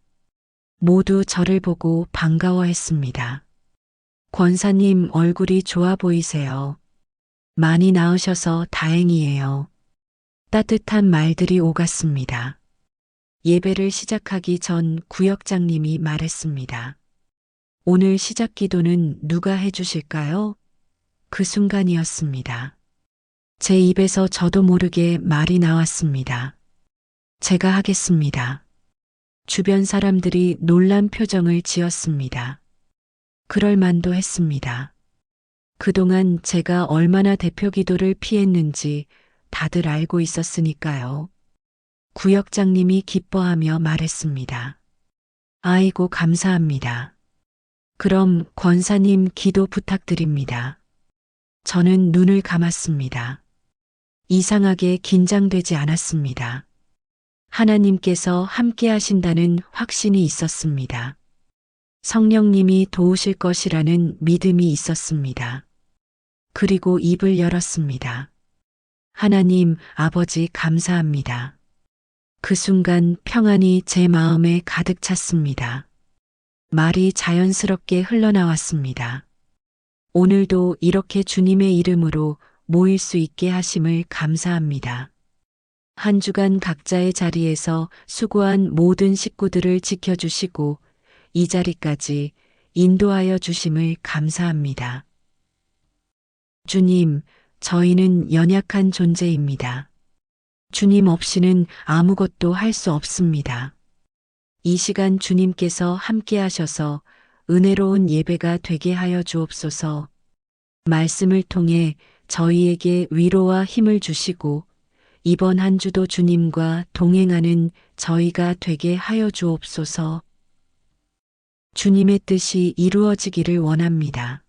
모두 저를 보고 반가워했습니다. 권사님 얼굴이 좋아 보이세요. 많이 나으셔서 다행이에요. 따뜻한 말들이 오갔습니다. 예배를 시작하기 전 구역장님이 말했습니다. 오늘 시작 기도는 누가 해주실까요? 그 순간이었습니다. 제 입에서 저도 모르게 말이 나왔습니다. 제가 하겠습니다. 주변 사람들이 놀란 표정을 지었습니다. 그럴 만도 했습니다. 그동안 제가 얼마나 대표 기도를 피했는지 다들 알고 있었으니까요. 구역장님이 기뻐하며 말했습니다. 아이고 감사합니다. 그럼 권사님 기도 부탁드립니다. 저는 눈을 감았습니다. 이상하게 긴장되지 않았습니다. 하나님께서 함께 하신다는 확신이 있었습니다. 성령님이 도우실 것이라는 믿음이 있었습니다. 그리고 입을 열었습니다. 하나님, 아버지 감사합니다. 그 순간 평안이 제 마음에 가득 찼습니다. 말이 자연스럽게 흘러나왔습니다. 오늘도 이렇게 주님의 이름으로 모일 수 있게 하심을 감사합니다. 한 주간 각자의 자리에서 수고한 모든 식구들을 지켜주시고 이 자리까지 인도하여 주심을 감사합니다. 주님, 저희는 연약한 존재입니다. 주님 없이는 아무것도 할 수 없습니다. 이 시간 주님께서 함께 하셔서 은혜로운 예배가 되게 하여 주옵소서. 말씀을 통해 저희에게 위로와 힘을 주시고 이번 한 주도 주님과 동행하는 저희가 되게 하여 주옵소서. 주님의 뜻이 이루어지기를 원합니다.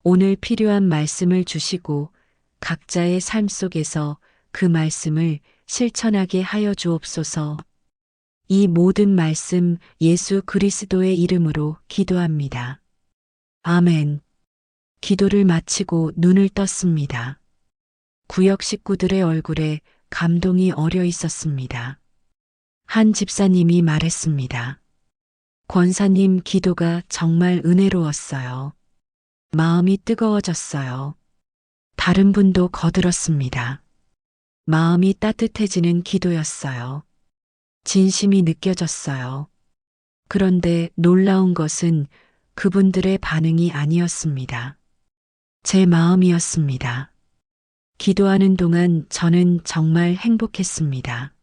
오늘 필요한 말씀을 주시고 각자의 삶 속에서 그 말씀을 실천하게 하여 주옵소서. 이 모든 말씀 예수 그리스도의 이름으로 기도합니다. 아멘. 기도를 마치고 눈을 떴습니다. 구역 식구들의 얼굴에 감동이 어려 있었습니다. 한 집사님이 말했습니다. 권사님 기도가 정말 은혜로웠어요. 마음이 뜨거워졌어요. 다른 분도 거들었습니다. 마음이 따뜻해지는 기도였어요. 진심이 느껴졌어요. 그런데 놀라운 것은 그분들의 반응이 아니었습니다. 제 마음이었습니다. 기도하는 동안 저는 정말 행복했습니다.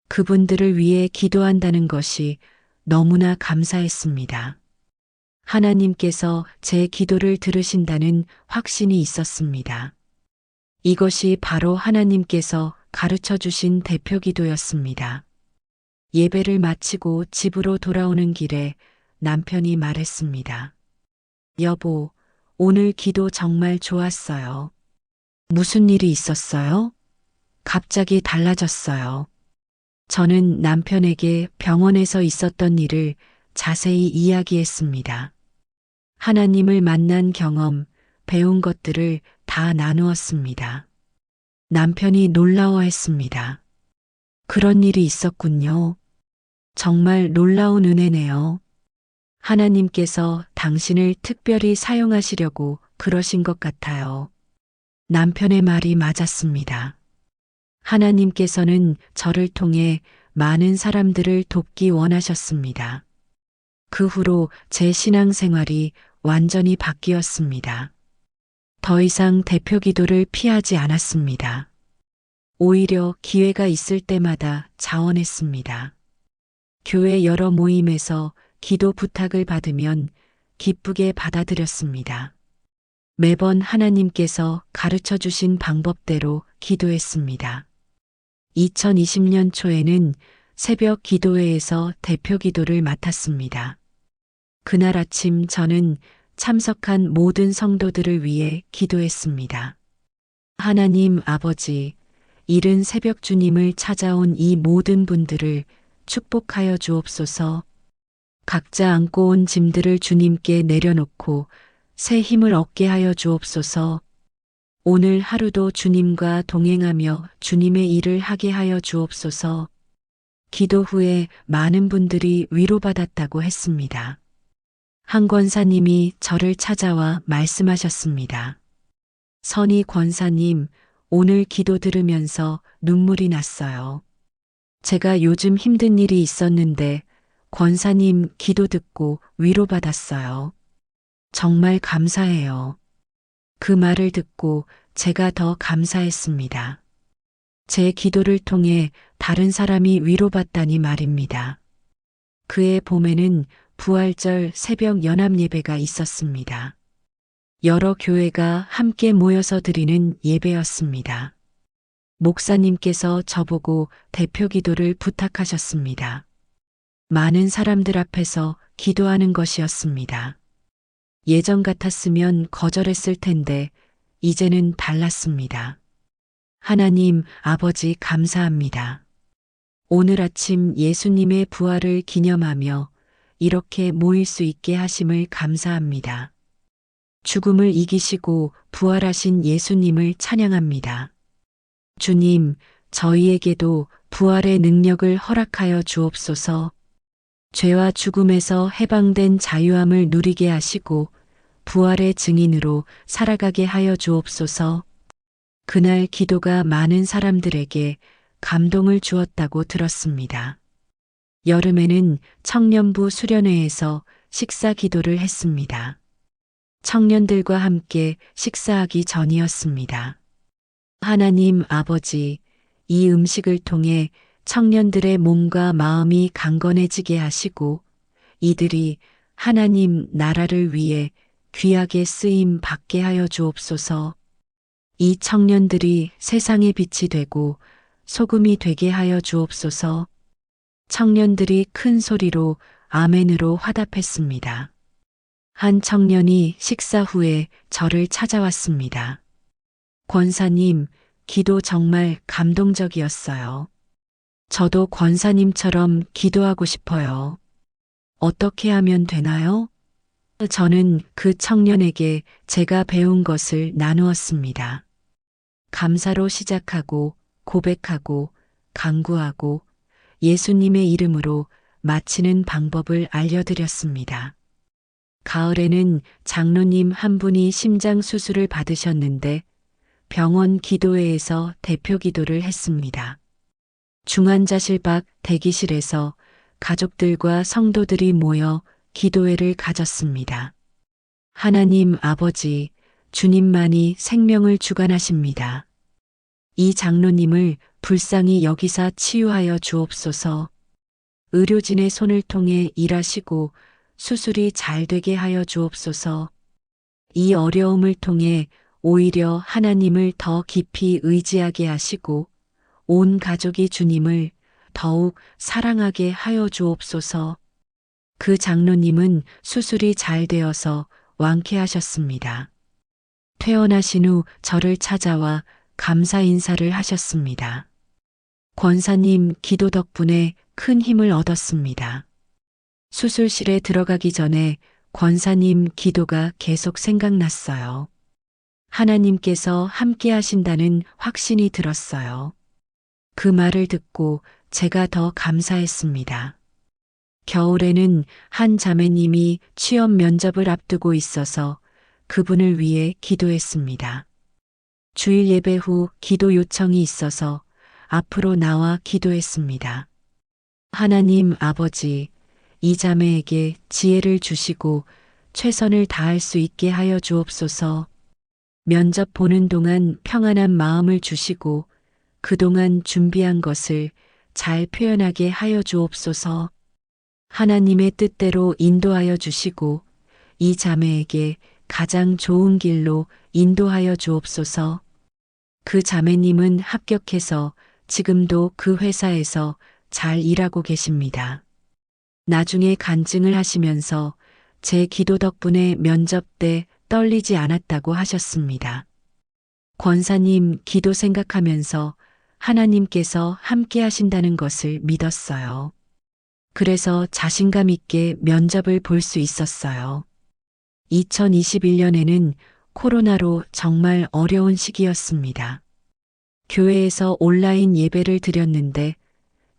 그분들을 위해 기도한다는 것이 너무나 감사했습니다. 하나님께서 제 기도를 들으신다는 확신이 있었습니다. 이것이 바로 하나님께서 가르쳐 주신 대표 기도였습니다. 예배를 마치고 집으로 돌아오는 길에 남편이 말했습니다. 여보, 오늘 기도 정말 좋았어요. 무슨 일이 있었어요? 갑자기 달라졌어요. 저는 남편에게 병원에서 있었던 일을 자세히 이야기했습니다. 하나님을 만난 경험, 배운 것들을 다 나누었습니다. 남편이 놀라워했습니다. 그런 일이 있었군요. 정말 놀라운 은혜네요. 하나님께서 당신을 특별히 사용하시려고 그러신 것 같아요. 남편의 말이 맞았습니다. 하나님께서는 저를 통해 많은 사람들을 돕기 원하셨습니다. 그 후로 제 신앙생활이 완전히 바뀌었습니다. 더 이상 대표 기도를 피하지 않았습니다. 오히려 기회가 있을 때마다 자원했습니다. 교회 여러 모임에서 기도 부탁을 받으면 기쁘게 받아들였습니다. 매번 하나님께서 가르쳐 주신 방법대로 기도했습니다. 2020년 초에는 새벽 기도회에서 대표 기도를 맡았습니다. 그날 아침 저는 참석한 모든 성도들을 위해 기도했습니다. 하나님 아버지, 이른 새벽 주님을 찾아온 이 모든 분들을 축복하여 주옵소서. 각자 안고 온 짐들을 주님께 내려놓고 새 힘을 얻게 하여 주옵소서. 오늘 하루도 주님과 동행하며 주님의 일을 하게 하여 주옵소서. 기도 후에 많은 분들이 위로받았다고 했습니다. 한 권사님이 저를 찾아와 말씀하셨습니다. 선희 권사님, 오늘 기도 들으면서 눈물이 났어요. 제가 요즘 힘든 일이 있었는데 권사님 기도 듣고 위로받았어요. 정말 감사해요. 그 말을 듣고 제가 더 감사했습니다. 제 기도를 통해 다른 사람이 위로받다니 말입니다. 그해 봄에는 부활절 새벽 연합 예배가 있었습니다. 여러 교회가 함께 모여서 드리는 예배였습니다. 목사님께서 저보고 대표 기도를 부탁하셨습니다. 많은 사람들 앞에서 기도하는 것이었습니다. 예전 같았으면 거절했을 텐데 이제는 달랐습니다. 하나님 아버지 감사합니다. 오늘 아침 예수님의 부활을 기념하며 이렇게 모일 수 있게 하심을 감사합니다. 죽음을 이기시고 부활하신 예수님을 찬양합니다. 주님, 저희에게도 부활의 능력을 허락하여 주옵소서. 죄와 죽음에서 해방된 자유함을 누리게 하시고 부활의 증인으로 살아가게 하여 주옵소서. 그날 기도가 많은 사람들에게 감동을 주었다고 들었습니다. 여름에는 청년부 수련회에서 식사 기도를 했습니다. 청년들과 함께 식사하기 전이었습니다. 하나님 아버지, 이 음식을 통해 청년들의 몸과 마음이 강건해지게 하시고 이들이 하나님 나라를 위해 귀하게 쓰임 받게 하여 주옵소서. 이 청년들이 세상의 빛이 되고 소금이 되게 하여 주옵소서. 청년들이 큰 소리로 아멘으로 화답했습니다. 한 청년이 식사 후에 저를 찾아왔습니다. 권사님, 기도 정말 감동적이었어요. 저도 권사님처럼 기도하고 싶어요. 어떻게 하면 되나요? 저는 그 청년에게 제가 배운 것을 나누었습니다. 감사로 시작하고 고백하고 간구하고 예수님의 이름으로 마치는 방법을 알려드렸습니다. 가을에는 장로님 한 분이 심장 수술을 받으셨는데 병원 기도회에서 대표 기도를 했습니다. 중환자실 밖 대기실에서 가족들과 성도들이 모여 기도회를 가졌습니다. 하나님 아버지, 주님만이 생명을 주관하십니다. 이 장로님을 불쌍히 여기사 치유하여 주옵소서. 의료진의 손을 통해 일하시고 수술이 잘 되게 하여 주옵소서. 이 어려움을 통해 오히려 하나님을 더 깊이 의지하게 하시고 온 가족이 주님을 더욱 사랑하게 하여 주옵소서. 그 장로님은 수술이 잘 되어서 완쾌하셨습니다. 퇴원하신 후 저를 찾아와 감사 인사를 하셨습니다. 권사님 기도 덕분에 큰 힘을 얻었습니다. 수술실에 들어가기 전에 권사님 기도가 계속 생각났어요. 하나님께서 함께 하신다는 확신이 들었어요. 그 말을 듣고 제가 더 감사했습니다. 겨울에는 한 자매님이 취업 면접을 앞두고 있어서 그분을 위해 기도했습니다. 주일 예배 후 기도 요청이 있어서 앞으로 나와 기도했습니다. 하나님 아버지, 이 자매에게 지혜를 주시고 최선을 다할 수 있게 하여 주옵소서. 면접 보는 동안 평안한 마음을 주시고 그동안 준비한 것을 잘 표현하게 하여 주옵소서. 하나님의 뜻대로 인도하여 주시고 이 자매에게 가장 좋은 길로 인도하여 주옵소서. 그 자매님은 합격해서 지금도 그 회사에서 잘 일하고 계십니다. 나중에 간증을 하시면서 제 기도 덕분에 면접 때 떨리지 않았다고 하셨습니다. 권사님 기도 생각하면서 하나님께서 함께 하신다는 것을 믿었어요. 그래서 자신감 있게 면접을 볼 수 있었어요. 2021년에는 코로나로 정말 어려운 시기였습니다. 교회에서 온라인 예배를 드렸는데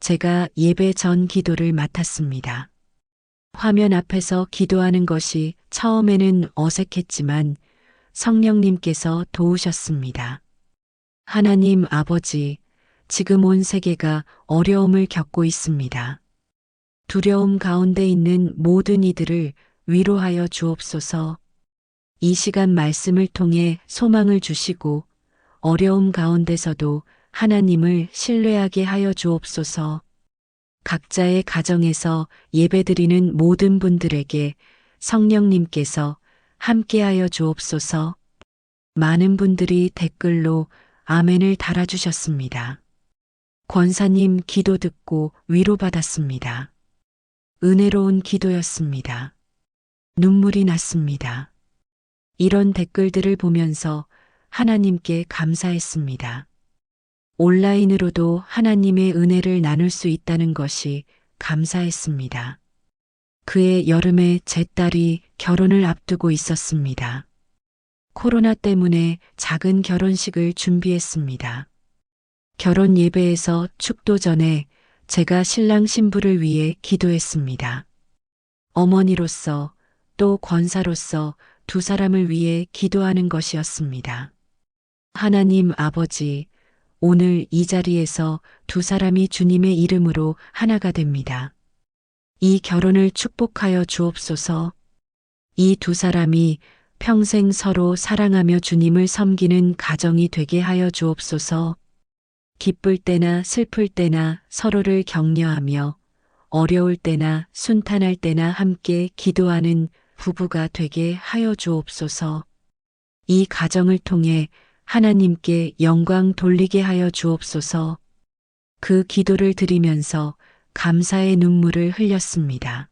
제가 예배 전 기도를 맡았습니다. 화면 앞에서 기도하는 것이 처음에는 어색했지만 성령님께서 도우셨습니다. 하나님 아버지, 지금 온 세계가 어려움을 겪고 있습니다. 두려움 가운데 있는 모든 이들을 위로하여 주옵소서. 이 시간 말씀을 통해 소망을 주시고 어려움 가운데서도 하나님을 신뢰하게 하여 주옵소서. 각자의 가정에서 예배드리는 모든 분들에게 성령님께서 함께하여 주옵소서. 많은 분들이 댓글로 아멘을 달아주셨습니다. 권사님 기도 듣고 위로받았습니다. 은혜로운 기도였습니다. 눈물이 났습니다. 이런 댓글들을 보면서 하나님께 감사했습니다. 온라인으로도 하나님의 은혜를 나눌 수 있다는 것이 감사했습니다. 그해 여름에 제 딸이 결혼을 앞두고 있었습니다. 코로나 때문에 작은 결혼식을 준비했습니다. 결혼 예배에서 축도 전에 제가 신랑 신부를 위해 기도했습니다. 어머니로서 또 권사로서 두 사람을 위해 기도하는 것이었습니다. 하나님 아버지, 오늘 이 자리에서 두 사람이 주님의 이름으로 하나가 됩니다. 이 결혼을 축복하여 주옵소서. 이 두 사람이 평생 서로 사랑하며 주님을 섬기는 가정이 되게 하여 주옵소서. 기쁠 때나 슬플 때나 서로를 격려하며 어려울 때나 순탄할 때나 함께 기도하는 부부가 되게 하여 주옵소서. 이 가정을 통해 하나님께 영광 돌리게 하여 주옵소서. 그 기도를 드리면서 감사의 눈물을 흘렸습니다.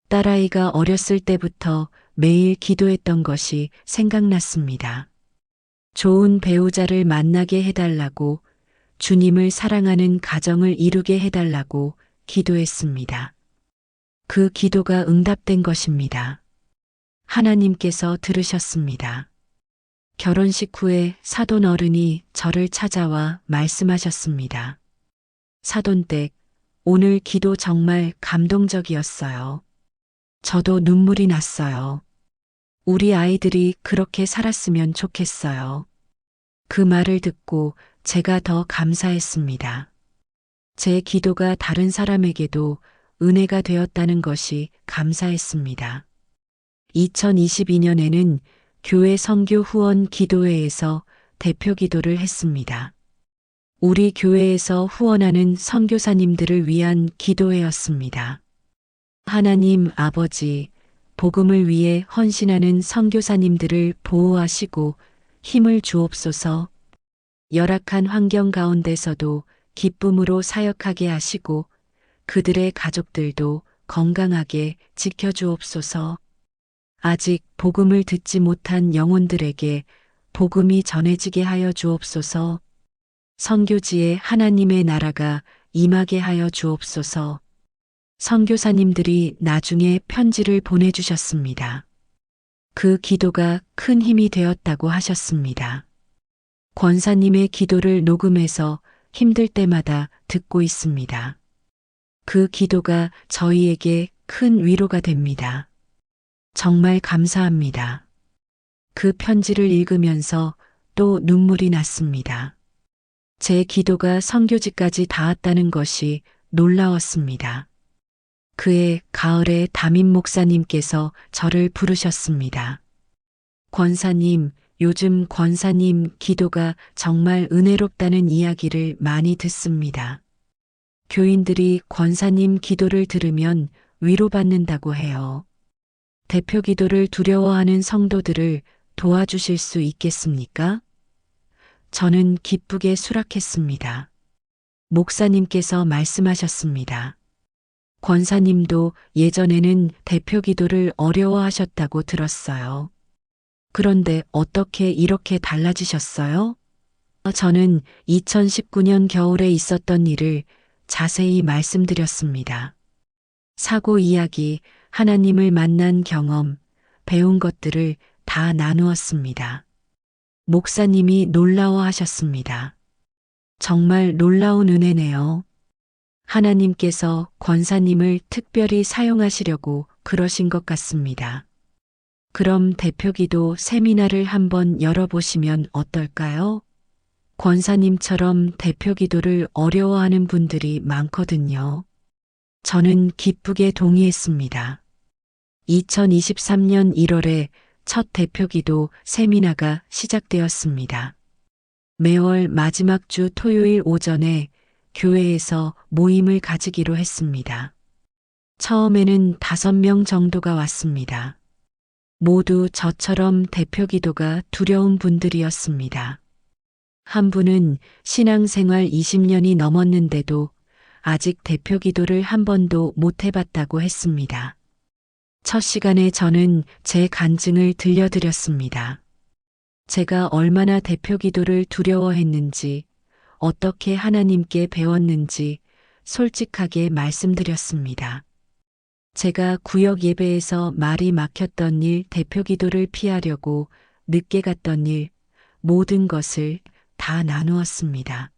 딸아이가 어렸을 때부터 매일 기도했던 것이 생각났습니다. 좋은 배우자를 만나게 해달라고, 주님을 사랑하는 가정을 이루게 해달라고 기도했습니다. 그 기도가 응답된 것입니다. 하나님께서 들으셨습니다. 결혼식 후에 사돈 어른이 저를 찾아와 말씀하셨습니다. 사돈댁, 오늘 기도 정말 감동적이었어요. 저도 눈물이 났어요. 우리 아이들이 그렇게 살았으면 좋겠어요. 그 말을 듣고 제가 더 감사했습니다. 제 기도가 다른 사람에게도 은혜가 되었다는 것이 감사했습니다. 2022년에는 교회 선교 후원 기도회에서 대표 기도를 했습니다. 우리 교회에서 후원하는 선교사님들을 위한 기도회였습니다. 하나님 아버지, 복음을 위해 헌신하는 선교사님들을 보호하시고 힘을 주옵소서. 열악한 환경 가운데서도 기쁨으로 사역하게 하시고 그들의 가족들도 건강하게 지켜주옵소서. 아직 복음을 듣지 못한 영혼들에게 복음이 전해지게 하여 주옵소서. 선교지에 하나님의 나라가 임하게 하여 주옵소서. 선교사님들이 나중에 편지를 보내주셨습니다. 그 기도가 큰 힘이 되었다고 하셨습니다. 권사님의 기도를 녹음해서 힘들 때마다 듣고 있습니다. 그 기도가 저희에게 큰 위로가 됩니다. 정말 감사합니다. 그 편지를 읽으면서 또 눈물이 났습니다. 제 기도가 선교지까지 닿았다는 것이 놀라웠습니다. 그해 가을에 담임 목사님께서 저를 부르셨습니다. 권사님, 요즘 권사님 기도가 정말 은혜롭다는 이야기를 많이 듣습니다. 교인들이 권사님 기도를 들으면 위로받는다고 해요. 대표 기도를 두려워하는 성도들을 도와주실 수 있겠습니까? 저는 기쁘게 수락했습니다. 목사님께서 말씀하셨습니다. 권사님도 예전에는 대표 기도를 어려워하셨다고 들었어요. 그런데 어떻게 이렇게 달라지셨어요? 저는 2019년 겨울에 있었던 일을 자세히 말씀드렸습니다. 사고 이야기, 하나님을 만난 경험, 배운 것들을 다 나누었습니다. 목사님이 놀라워하셨습니다. 정말 놀라운 은혜네요. 하나님께서 권사님을 특별히 사용하시려고 그러신 것 같습니다. 그럼 대표기도 세미나를 한번 열어보시면 어떨까요? 권사님처럼 대표기도를 어려워하는 분들이 많거든요. 저는 기쁘게 동의했습니다. 2023년 1월에 첫 대표기도 세미나가 시작되었습니다. 매월 마지막 주 토요일 오전에 교회에서 모임을 가지기로 했습니다. 처음에는 5명 정도가 왔습니다. 모두 저처럼 대표기도가 두려운 분들이었습니다. 한 분은 신앙생활 20년이 넘었는데도 아직 대표기도를 한 번도 못 해봤다고 했습니다. 첫 시간에 저는 제 간증을 들려드렸습니다. 제가 얼마나 대표기도를 두려워했는지, 어떻게 하나님께 배웠는지 솔직하게 말씀드렸습니다. 제가 구역 예배에서 말이 막혔던 일, 대표기도를 피하려고 늦게 갔던 일, 모든 것을 다 나누었습니다.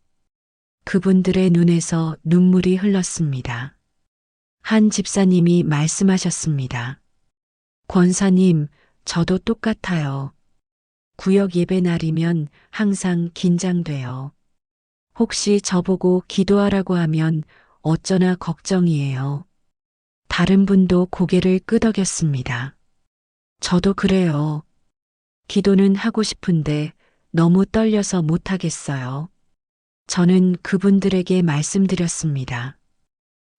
그분들의 눈에서 눈물이 흘렀습니다. 한 집사님이 말씀하셨습니다. 권사님, 저도 똑같아요. 구역 예배 날이면 항상 긴장돼요. 혹시 저보고 기도하라고 하면 어쩌나 걱정이에요. 다른 분도 고개를 끄덕였습니다. 저도 그래요. 기도는 하고 싶은데 너무 떨려서 못하겠어요. 저는 그분들에게 말씀드렸습니다.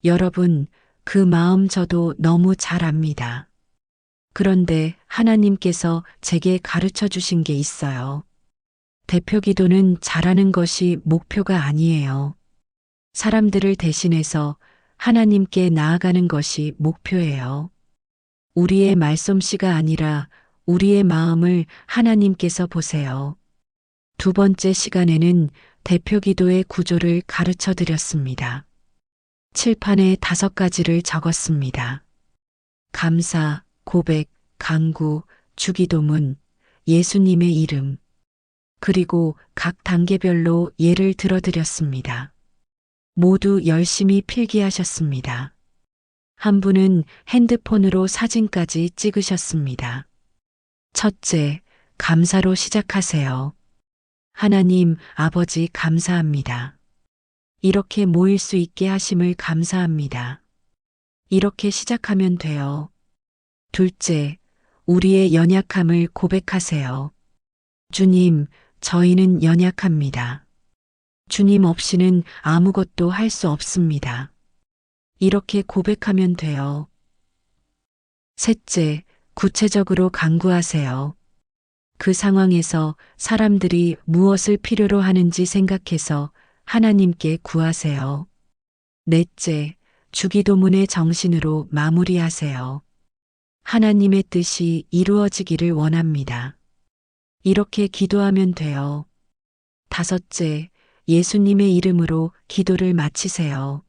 여러분, 그 마음 저도 너무 잘 압니다. 그런데 하나님께서 제게 가르쳐 주신 게 있어요. 대표 기도는 잘하는 것이 목표가 아니에요. 사람들을 대신해서 하나님께 나아가는 것이 목표예요. 우리의 말솜씨가 아니라 우리의 마음을 하나님께서 보세요. 두 번째 시간에는 대표 기도의 구조를 가르쳐 드렸습니다. 칠판에 5가지를 적었습니다. 감사, 고백, 간구, 주기도문, 예수님의 이름, 그리고 각 단계별로 예를 들어드렸습니다. 모두 열심히 필기하셨습니다. 한 분은 핸드폰으로 사진까지 찍으셨습니다. 첫째, 감사로 시작하세요. 하나님, 아버지 감사합니다. 이렇게 모일 수 있게 하심을 감사합니다. 이렇게 시작하면 돼요. 둘째, 우리의 연약함을 고백하세요. 주님, 저희는 연약합니다. 주님 없이는 아무것도 할 수 없습니다. 이렇게 고백하면 돼요. 셋째, 구체적으로 간구하세요. 그 상황에서 사람들이 무엇을 필요로 하는지 생각해서 하나님께 구하세요. 넷째, 주기도문의 정신으로 마무리하세요. 하나님의 뜻이 이루어지기를 원합니다. 이렇게 기도하면 돼요. 다섯째, 예수님의 이름으로 기도를 마치세요.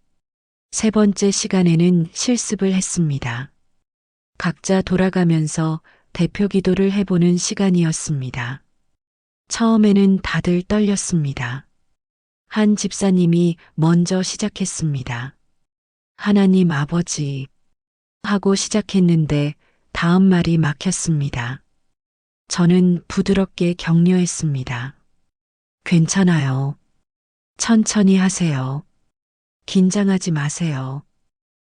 세 번째 시간에는 실습을 했습니다. 각자 돌아가면서 대표 기도를 해보는 시간이었습니다. 처음에는 다들 떨렸습니다. 한 집사님이 먼저 시작했습니다. 하나님 아버지 하고 시작했는데 다음 말이 막혔습니다. 저는 부드럽게 격려했습니다. 괜찮아요. 천천히 하세요. 긴장하지 마세요.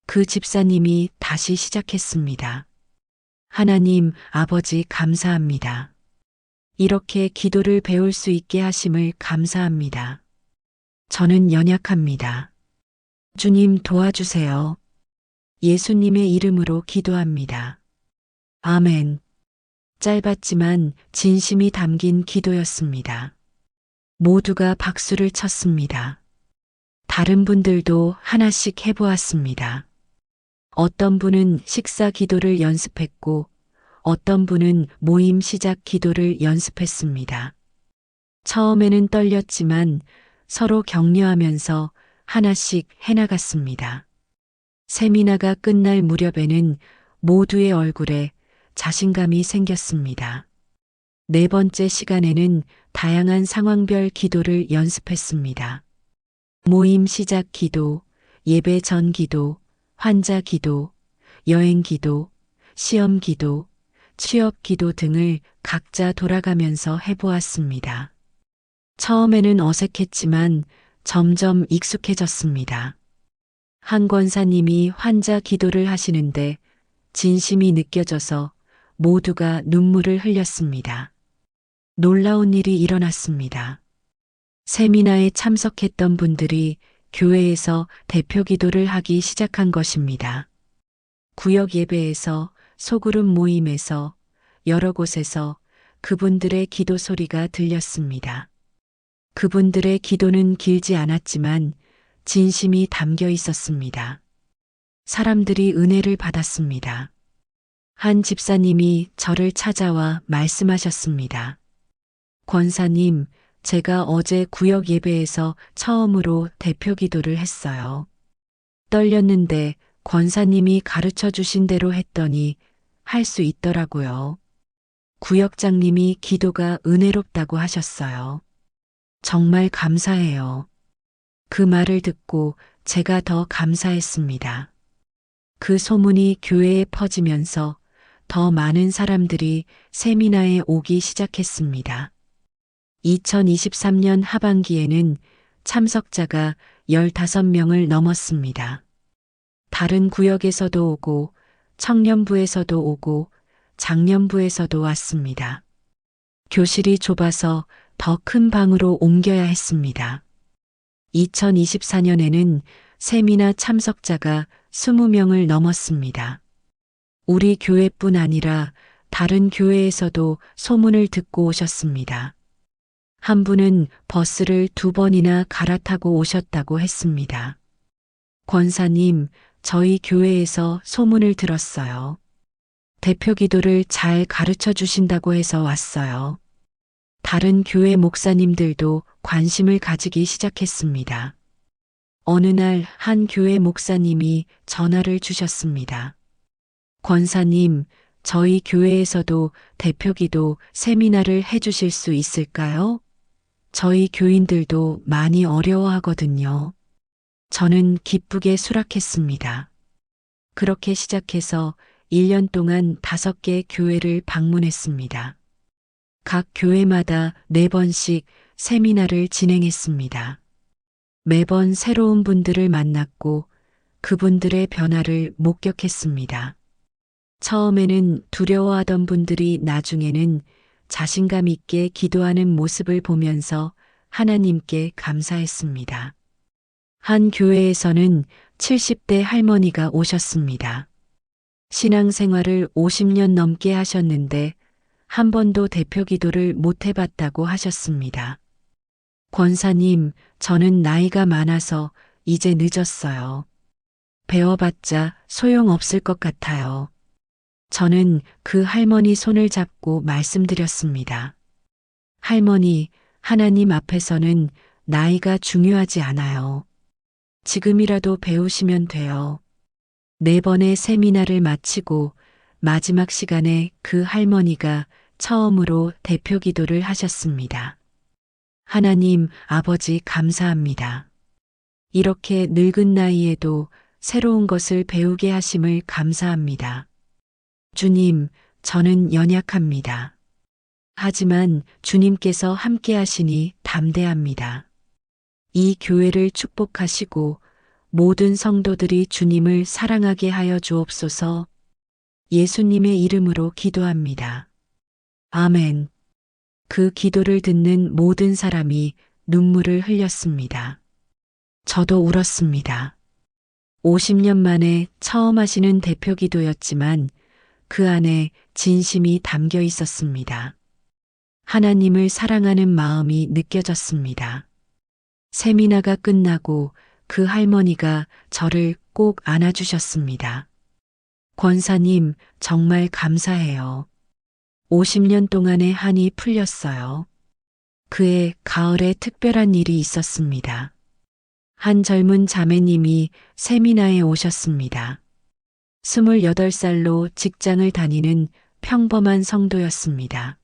그 집사님이 다시 시작했습니다. 하나님 아버지 감사합니다. 이렇게 기도를 배울 수 있게 하심을 감사합니다. 저는 연약합니다. 주님 도와주세요. 예수님의 이름으로 기도합니다. 아멘. 짧았지만 진심이 담긴 기도였습니다. 모두가 박수를 쳤습니다. 다른 분들도 하나씩 해보았습니다. 어떤 분은 식사 기도를 연습했고, 어떤 분은 모임 시작 기도를 연습했습니다. 처음에는 떨렸지만 서로 격려하면서 하나씩 해나갔습니다. 세미나가 끝날 무렵에는 모두의 얼굴에 자신감이 생겼습니다. 네 번째 시간에는 다양한 상황별 기도를 연습했습니다. 모임 시작 기도, 예배 전 기도, 환자 기도, 여행 기도, 시험 기도, 취업 기도 등을 각자 돌아가면서 해보았습니다. 처음에는 어색했지만 점점 익숙해졌습니다. 한 권사님이 환자 기도를 하시는데 진심이 느껴져서 모두가 눈물을 흘렸습니다. 놀라운 일이 일어났습니다. 세미나에 참석했던 분들이 교회에서 대표 기도를 하기 시작한 것입니다. 구역 예배에서, 소그룹 모임에서, 여러 곳에서 그분들의 기도 소리가 들렸습니다. 그분들의 기도는 길지 않았지만 진심이 담겨 있었습니다. 사람들이 은혜를 받았습니다. 한 집사님이 저를 찾아와 말씀하셨습니다. 권사님, 제가 어제 구역 예배에서 처음으로 대표 기도를 했어요. 떨렸는데 권사님이 가르쳐 주신 대로 했더니 할 수 있더라고요. 구역장님이 기도가 은혜롭다고 하셨어요. 정말 감사해요. 그 말을 듣고 제가 더 감사했습니다. 그 소문이 교회에 퍼지면서 더 많은 사람들이 세미나에 오기 시작했습니다. 2023년 하반기에는 참석자가 15명을 넘었습니다. 다른 구역에서도 오고 청년부에서도 오고 장년부에서도 왔습니다. 교실이 좁아서 더 큰 방으로 옮겨야 했습니다. 2024년에는 세미나 참석자가 20명을 넘었습니다. 우리 교회뿐 아니라 다른 교회에서도 소문을 듣고 오셨습니다. 한 분은 버스를 2번이나 갈아타고 오셨다고 했습니다. 권사님, 저희 교회에서 소문을 들었어요. 대표 기도를 잘 가르쳐 주신다고 해서 왔어요. 다른 교회 목사님들도 관심을 가지기 시작했습니다. 어느 날 한 교회 목사님이 전화를 주셨습니다. 권사님, 저희 교회에서도 대표 기도 세미나를 해주실 수 있을까요? 저희 교인들도 많이 어려워하거든요. 저는 기쁘게 수락했습니다. 그렇게 시작해서 1년 동안 5개 교회를 방문했습니다. 각 교회마다 4번씩 세미나를 진행했습니다. 매번 새로운 분들을 만났고 그분들의 변화를 목격했습니다. 처음에는 두려워하던 분들이 나중에는 자신감 있게 기도하는 모습을 보면서 하나님께 감사했습니다. 한 교회에서는 70대 할머니가 오셨습니다. 신앙생활을 50년 넘게 하셨는데 한 번도 대표 기도를 못 해봤다고 하셨습니다. 권사님, 저는 나이가 많아서 이제 늦었어요. 배워봤자 소용없을 것 같아요. 저는 그 할머니 손을 잡고 말씀드렸습니다. 할머니, 하나님 앞에서는 나이가 중요하지 않아요. 지금이라도 배우시면 돼요. 4번의 세미나를 마치고 마지막 시간에 그 할머니가 처음으로 대표 기도를 하셨습니다. 하나님, 아버지 감사합니다. 이렇게 늙은 나이에도 새로운 것을 배우게 하심을 감사합니다. 주님, 저는 연약합니다. 하지만 주님께서 함께 하시니 담대합니다. 이 교회를 축복하시고 모든 성도들이 주님을 사랑하게 하여 주옵소서. 예수님의 이름으로 기도합니다. 아멘. 그 기도를 듣는 모든 사람이 눈물을 흘렸습니다. 저도 울었습니다. 50년 만에 처음 하시는 대표 기도였지만 그 안에 진심이 담겨 있었습니다. 하나님을 사랑하는 마음이 느껴졌습니다. 세미나가 끝나고 그 할머니가 저를 꼭 안아주셨습니다. 권사님, 정말 감사해요. 50년 동안의 한이 풀렸어요. 그해 가을에 특별한 일이 있었습니다. 한 젊은 자매님이 세미나에 오셨습니다. 28살로 직장을 다니는 평범한 성도였습니다.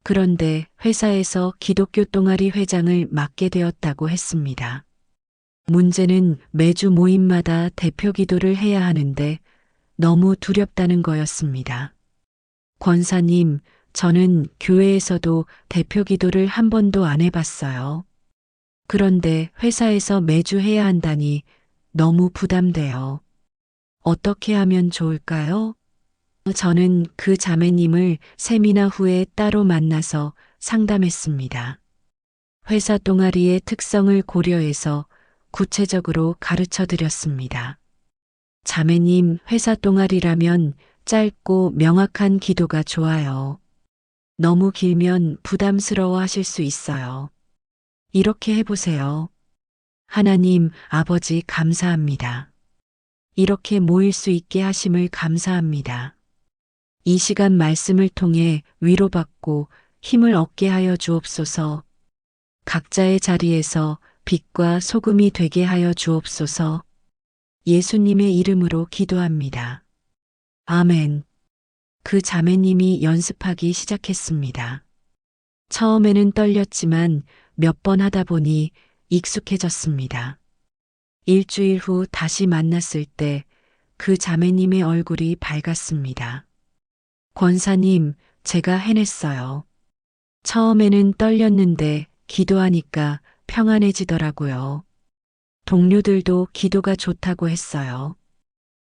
그런데 회사에서 기독교 동아리 회장을 맡게 되었다고 했습니다. 문제는 매주 모임마다 대표 기도를 해야 하는데 너무 두렵다는 거였습니다. 권사님, 저는 교회에서도 대표 기도를 한 번도 안 해봤어요. 그런데 회사에서 매주 해야 한다니 너무 부담돼요. 어떻게 하면 좋을까요? 저는 그 자매님을 세미나 후에 따로 만나서 상담했습니다. 회사 동아리의 특성을 고려해서 구체적으로 가르쳐 드렸습니다. 자매님, 회사 동아리라면 짧고 명확한 기도가 좋아요. 너무 길면 부담스러워 하실 수 있어요. 이렇게 해보세요. 하나님, 아버지 감사합니다. 이렇게 모일 수 있게 하심을 감사합니다. 이 시간 말씀을 통해 위로받고 힘을 얻게 하여 주옵소서. 각자의 자리에서 빛과 소금이 되게 하여 주옵소서. 예수님의 이름으로 기도합니다. 아멘. 그 자매님이 연습하기 시작했습니다. 처음에는 떨렸지만 몇 번 하다 보니 익숙해졌습니다. 일주일 후 다시 만났을 때 그 자매님의 얼굴이 밝았습니다. 권사님, 제가 해냈어요. 처음에는 떨렸는데 기도하니까 평안해지더라고요. 동료들도 기도가 좋다고 했어요.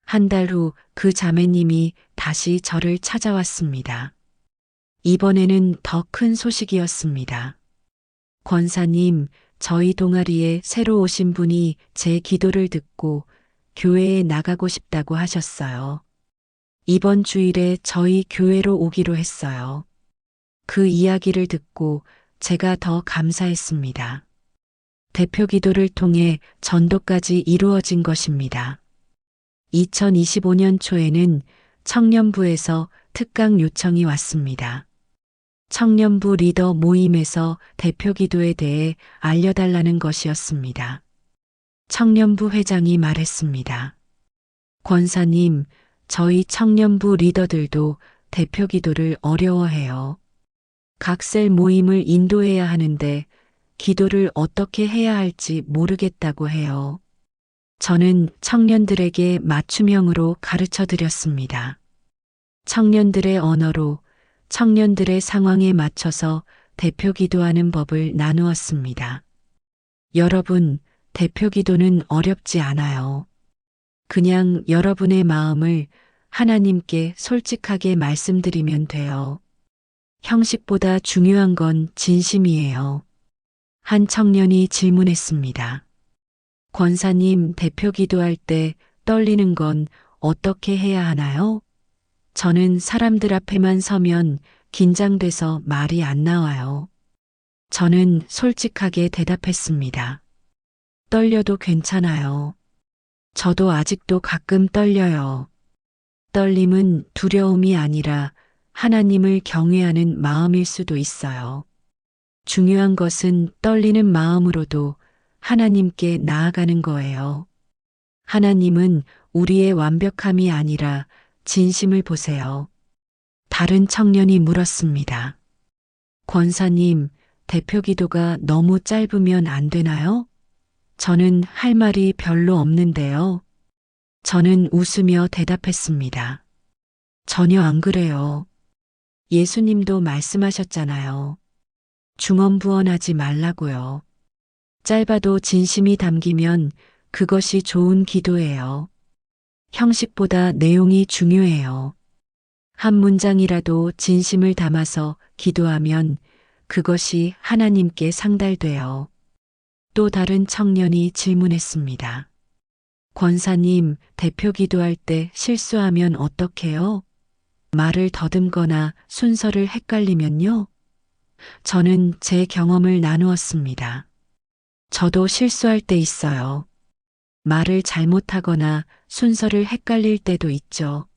한 달 후 그 자매님이 다시 저를 찾아왔습니다. 이번에는 더 큰 소식이었습니다. 권사님, 저희 동아리에 새로 오신 분이 제 기도를 듣고 교회에 나가고 싶다고 하셨어요. 이번 주일에 저희 교회로 오기로 했어요. 그 이야기를 듣고 제가 더 감사했습니다. 대표 기도를 통해 전도까지 이루어진 것입니다. 2025년 초에는 청년부에서 특강 요청이 왔습니다. 청년부 리더 모임에서 대표 기도에 대해 알려달라는 것이었습니다. 청년부 회장이 말했습니다. 권사님, 저희 청년부 리더들도 대표 기도를 어려워해요. 각 셀 모임을 인도해야 하는데 기도를 어떻게 해야 할지 모르겠다고 해요. 저는 청년들에게 맞춤형으로 가르쳐 드렸습니다. 청년들의 언어로 청년들의 상황에 맞춰서 대표 기도하는 법을 나누었습니다. 여러분, 대표 기도는 어렵지 않아요. 그냥 여러분의 마음을 하나님께 솔직하게 말씀드리면 돼요. 형식보다 중요한 건 진심이에요. 한 청년이 질문했습니다. 권사님, 대표 기도할 때 떨리는 건 어떻게 해야 하나요? 저는 사람들 앞에만 서면 긴장돼서 말이 안 나와요. 저는 솔직하게 대답했습니다. 떨려도 괜찮아요. 저도 아직도 가끔 떨려요. 떨림은 두려움이 아니라 하나님을 경외하는 마음일 수도 있어요. 중요한 것은 떨리는 마음으로도 하나님께 나아가는 거예요. 하나님은 우리의 완벽함이 아니라 진심을 보세요. 다른 청년이 물었습니다. 권사님, 대표 기도가 너무 짧으면 안 되나요? 저는 할 말이 별로 없는데요. 저는 웃으며 대답했습니다. 전혀 안 그래요. 예수님도 말씀하셨잖아요. 중언부언하지 말라고요. 짧아도 진심이 담기면 그것이 좋은 기도예요. 형식보다 내용이 중요해요. 한 문장이라도 진심을 담아서 기도하면 그것이 하나님께 상달돼요. 또 다른 청년이 질문했습니다. 권사님, 대표 기도할 때 실수하면 어떡해요? 말을 더듬거나 순서를 헷갈리면요? 저는 제 경험을 나누었습니다. 저도 실수할 때 있어요. 말을 잘못하거나 순서를 헷갈릴 때도 있죠.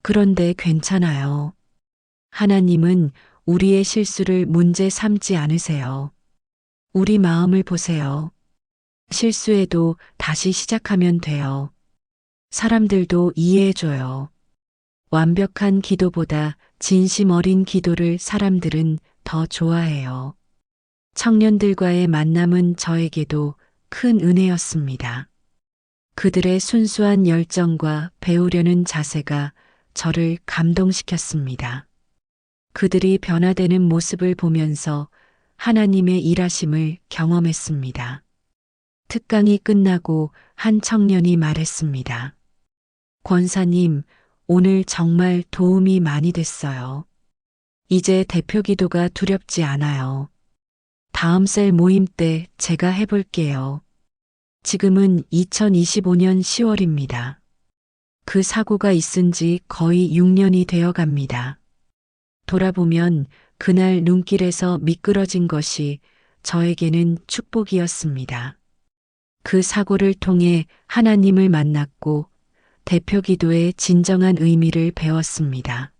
그런데 괜찮아요. 하나님은 우리의 실수를 문제 삼지 않으세요. 우리 마음을 보세요. 실수해도 다시 시작하면 돼요. 사람들도 이해해줘요. 완벽한 기도보다 진심 어린 기도를 사람들은 더 좋아해요. 청년들과의 만남은 저에게도 큰 은혜였습니다. 그들의 순수한 열정과 배우려는 자세가 저를 감동시켰습니다. 그들이 변화되는 모습을 보면서 하나님의 일하심을 경험했습니다. 특강이 끝나고 한 청년이 말했습니다. 권사님, 오늘 정말 도움이 많이 됐어요. 이제 대표 기도가 두렵지 않아요. 다음 셀 모임 때 제가 해볼게요. 지금은 2025년 10월입니다. 그 사고가 있은 지 거의 6년이 되어 갑니다. 돌아보면 그날 눈길에서 미끄러진 것이 저에게는 축복이었습니다. 그 사고를 통해 하나님을 만났고 대표 기도의 진정한 의미를 배웠습니다.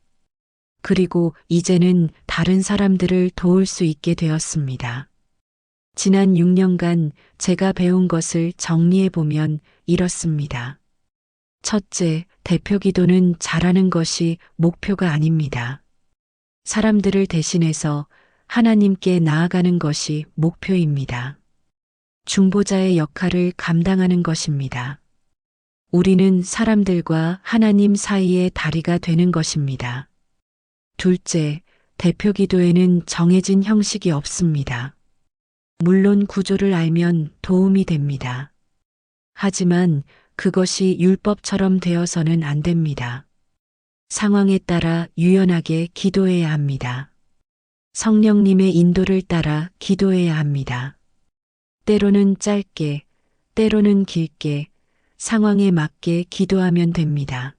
그리고 이제는 다른 사람들을 도울 수 있게 되었습니다. 지난 6년간 제가 배운 것을 정리해 보면 이렇습니다. 첫째, 대표 기도는 잘하는 것이 목표가 아닙니다. 사람들을 대신해서 하나님께 나아가는 것이 목표입니다. 중보자의 역할을 감당하는 것입니다. 우리는 사람들과 하나님 사이의 다리가 되는 것입니다. 둘째, 대표 기도에는 정해진 형식이 없습니다. 물론 구조를 알면 도움이 됩니다. 하지만 그것이 율법처럼 되어서는 안 됩니다. 상황에 따라 유연하게 기도해야 합니다. 성령님의 인도를 따라 기도해야 합니다. 때로는 짧게, 때로는 길게, 상황에 맞게 기도하면 됩니다.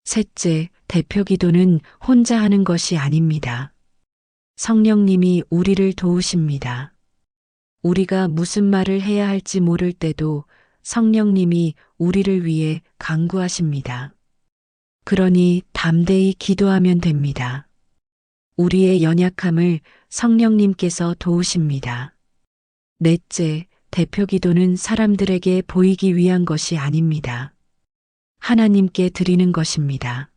셋째, 대표 기도는 혼자 하는 것이 아닙니다. 성령님이 우리를 도우십니다. 우리가 무슨 말을 해야 할지 모를 때도 성령님이 우리를 위해 간구하십니다. 그러니 담대히 기도하면 됩니다. 우리의 연약함을 성령님께서 도우십니다. 넷째, 대표 기도는 사람들에게 보이기 위한 것이 아닙니다. 하나님께 드리는 것입니다.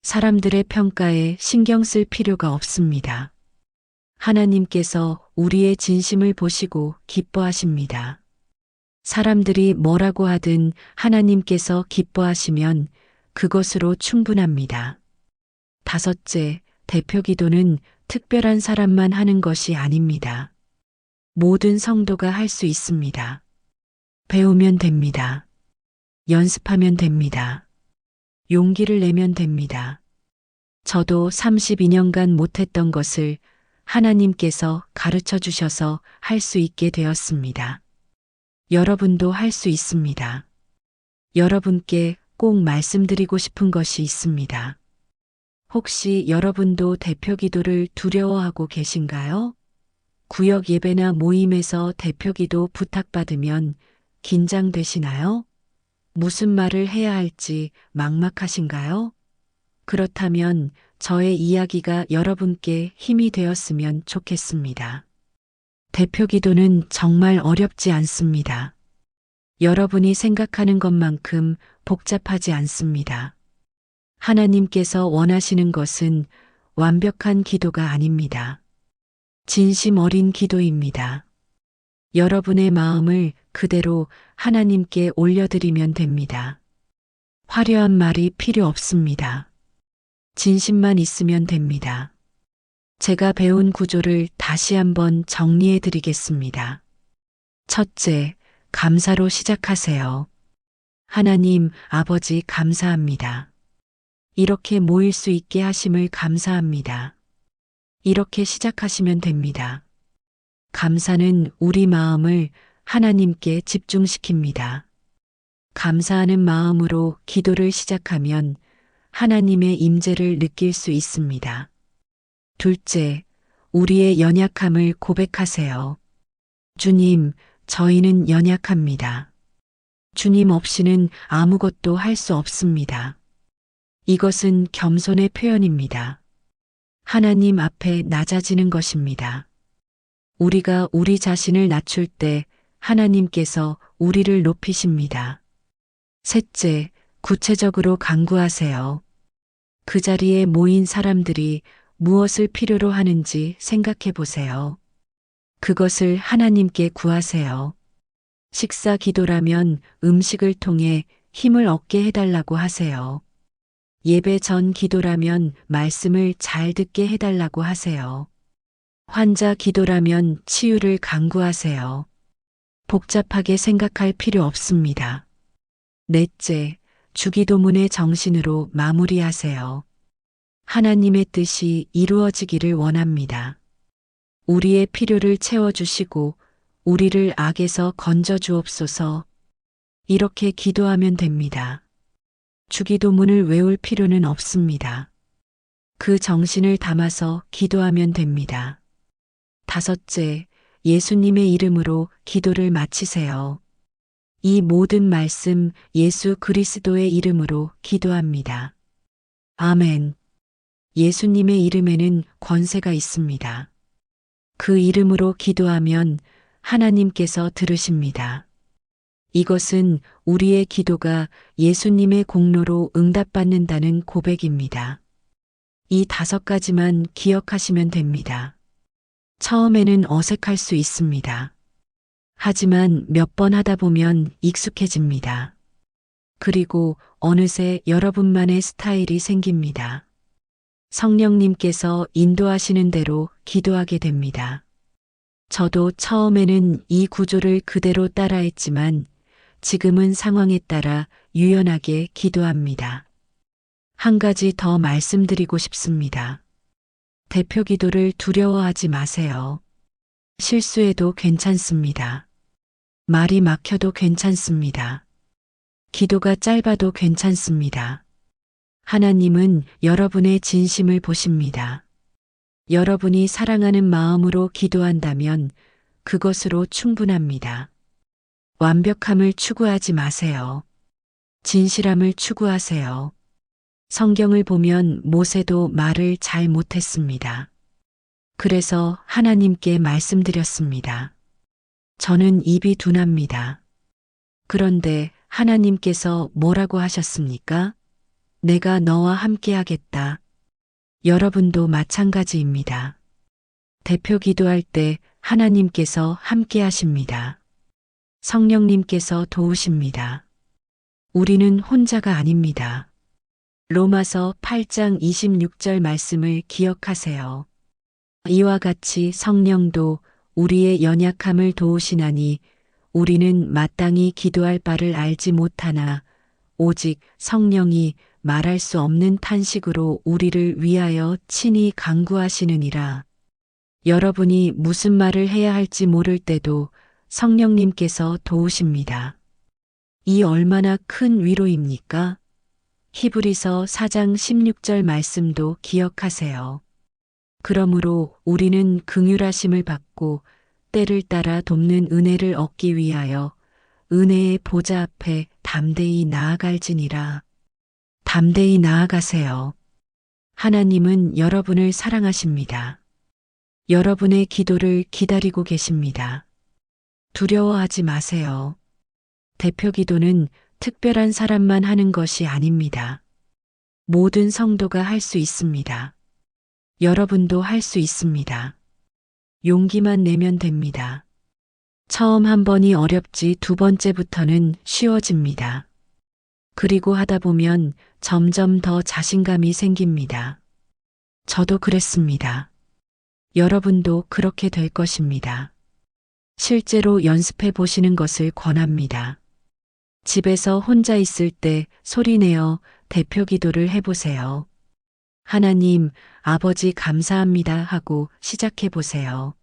사람들의 평가에 신경 쓸 필요가 없습니다. 하나님께서 우리의 진심을 보시고 기뻐하십니다. 사람들이 뭐라고 하든 하나님께서 기뻐하시면 그것으로 충분합니다. 다섯째, 대표 기도는 특별한 사람만 하는 것이 아닙니다. 모든 성도가 할 수 있습니다. 배우면 됩니다. 연습하면 됩니다. 용기를 내면 됩니다. 저도 32년간 못했던 것을 하나님께서 가르쳐 주셔서 할 수 있게 되었습니다. 여러분도 할 수 있습니다. 여러분께 꼭 말씀드리고 싶은 것이 있습니다. 혹시 여러분도 대표 기도를 두려워하고 계신가요? 구역 예배나 모임에서 대표 기도 부탁받으면 긴장되시나요? 무슨 말을 해야 할지 막막하신가요? 그렇다면 저의 이야기가 여러분께 힘이 되었으면 좋겠습니다. 대표 기도는 정말 어렵지 않습니다. 여러분이 생각하는 것만큼 복잡하지 않습니다. 하나님께서 원하시는 것은 완벽한 기도가 아닙니다. 진심 어린 기도입니다. 여러분의 마음을 그대로 하나님께 올려드리면 됩니다. 화려한 말이 필요 없습니다. 진심만 있으면 됩니다. 제가 배운 구조를 다시 한번 정리해 드리겠습니다. 첫째, 감사로 시작하세요. 하나님, 아버지 감사합니다. 이렇게 모일 수 있게 하심을 감사합니다. 이렇게 시작하시면 됩니다. 감사는 우리 마음을 하나님께 집중시킵니다. 감사하는 마음으로 기도를 시작하면 하나님의 임재를 느낄 수 있습니다. 둘째, 우리의 연약함을 고백하세요. 주님, 저희는 연약합니다. 주님 없이는 아무것도 할 수 없습니다. 이것은 겸손의 표현입니다. 하나님 앞에 낮아지는 것입니다. 우리가 우리 자신을 낮출 때 하나님께서 우리를 높이십니다. 셋째, 구체적으로 간구하세요. 그 자리에 모인 사람들이 무엇을 필요로 하는지 생각해 보세요. 그것을 하나님께 구하세요. 식사 기도라면 음식을 통해 힘을 얻게 해달라고 하세요. 예배 전 기도라면 말씀을 잘 듣게 해달라고 하세요. 환자 기도라면 치유를 간구하세요. 복잡하게 생각할 필요 없습니다. 넷째, 주기도문의 정신으로 마무리하세요. 하나님의 뜻이 이루어지기를 원합니다. 우리의 필요를 채워주시고 우리를 악에서 건져 주옵소서. 이렇게 기도하면 됩니다. 주기도문을 외울 필요는 없습니다. 그 정신을 담아서 기도하면 됩니다. 다섯째, 예수님의 이름으로 기도를 마치세요. 이 모든 말씀 예수 그리스도의 이름으로 기도합니다. 아멘. 예수님의 이름에는 권세가 있습니다. 그 이름으로 기도하면 하나님께서 들으십니다. 이것은 우리의 기도가 예수님의 공로로 응답받는다는 고백입니다. 이 5가지만 기억하시면 됩니다. 처음에는 어색할 수 있습니다. 하지만 몇 번 하다 보면 익숙해집니다. 그리고 어느새 여러분만의 스타일이 생깁니다. 성령님께서 인도하시는 대로 기도하게 됩니다. 저도 처음에는 이 구조를 그대로 따라했지만 지금은 상황에 따라 유연하게 기도합니다. 한 가지 더 말씀드리고 싶습니다. 대표 기도를 두려워하지 마세요. 실수해도 괜찮습니다. 말이 막혀도 괜찮습니다. 기도가 짧아도 괜찮습니다. 하나님은 여러분의 진심을 보십니다. 여러분이 사랑하는 마음으로 기도한다면 그것으로 충분합니다. 완벽함을 추구하지 마세요. 진실함을 추구하세요. 성경을 보면 모세도 말을 잘 못했습니다. 그래서 하나님께 말씀드렸습니다. 저는 입이 둔합니다. 그런데 하나님께서 뭐라고 하셨습니까? 내가 너와 함께 하겠다. 여러분도 마찬가지입니다. 대표 기도할 때 하나님께서 함께 하십니다. 성령님께서 도우십니다. 우리는 혼자가 아닙니다. 로마서 8장 26절 말씀을 기억하세요. 이와 같이 성령도 우리의 연약함을 도우시나니 우리는 마땅히 기도할 바를 알지 못하나 오직 성령이 말할 수 없는 탄식으로 우리를 위하여 친히 간구하시느니라. 여러분이 무슨 말을 해야 할지 모를 때도 성령님께서 도우십니다. 이 얼마나 큰 위로입니까? 히브리서 4장 16절 말씀도 기억하세요. 그러므로 우리는 긍휼하심을 받고 때를 따라 돕는 은혜를 얻기 위하여 은혜의 보좌 앞에 담대히 나아갈지니라. 담대히 나아가세요. 하나님은 여러분을 사랑하십니다. 여러분의 기도를 기다리고 계십니다. 두려워하지 마세요. 대표 기도는 특별한 사람만 하는 것이 아닙니다. 모든 성도가 할 수 있습니다. 여러분도 할 수 있습니다. 용기만 내면 됩니다. 처음 한 번이 어렵지 2번째부터는 쉬워집니다. 그리고 하다 보면 점점 더 자신감이 생깁니다. 저도 그랬습니다. 여러분도 그렇게 될 것입니다. 실제로 연습해 보시는 것을 권합니다. 집에서 혼자 있을 때 소리내어 대표 기도를 해보세요. 하나님, 아버지 감사합니다 하고 시작해 보세요.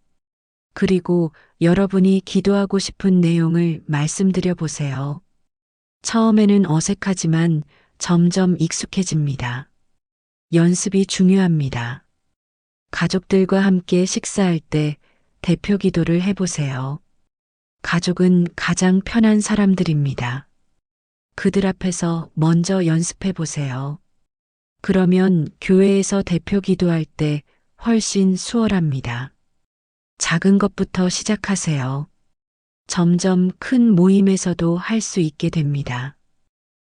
그리고 여러분이 기도하고 싶은 내용을 말씀드려 보세요. 처음에는 어색하지만 점점 익숙해집니다. 연습이 중요합니다. 가족들과 함께 식사할 때 대표 기도를 해보세요. 가족은 가장 편한 사람들입니다. 그들 앞에서 먼저 연습해 보세요. 그러면 교회에서 대표 기도할 때 훨씬 수월합니다. 작은 것부터 시작하세요. 점점 큰 모임에서도 할 수 있게 됩니다.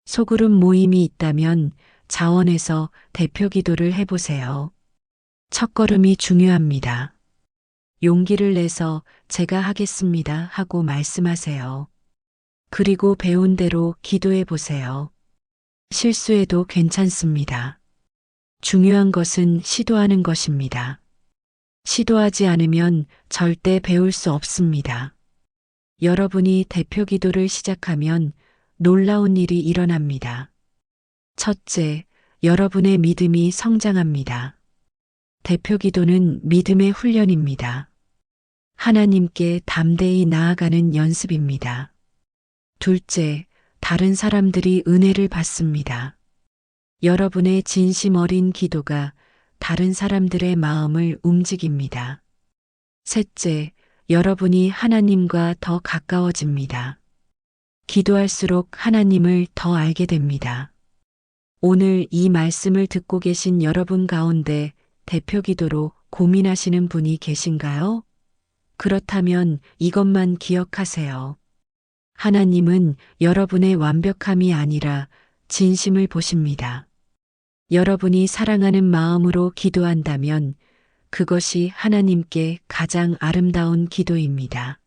소그룹 모임이 있다면 자원해서 대표 기도를 해보세요. 첫걸음이 중요합니다. 용기를 내서 제가 하겠습니다 하고 말씀하세요. 그리고 배운 대로 기도해 보세요. 실수해도 괜찮습니다. 중요한 것은 시도하는 것입니다. 시도하지 않으면 절대 배울 수 없습니다. 여러분이 대표 기도를 시작하면 놀라운 일이 일어납니다. 첫째, 여러분의 믿음이 성장합니다. 대표 기도는 믿음의 훈련입니다. 하나님께 담대히 나아가는 연습입니다. 둘째, 다른 사람들이 은혜를 받습니다. 여러분의 진심 어린 기도가 다른 사람들의 마음을 움직입니다. 셋째, 여러분이 하나님과 더 가까워집니다. 기도할수록 하나님을 더 알게 됩니다. 오늘 이 말씀을 듣고 계신 여러분 가운데 대표 기도로 고민하시는 분이 계신가요? 그렇다면 이것만 기억하세요. 하나님은 여러분의 완벽함이 아니라 진심을 보십니다. 여러분이 사랑하는 마음으로 기도한다면 그것이 하나님께 가장 아름다운 기도입니다.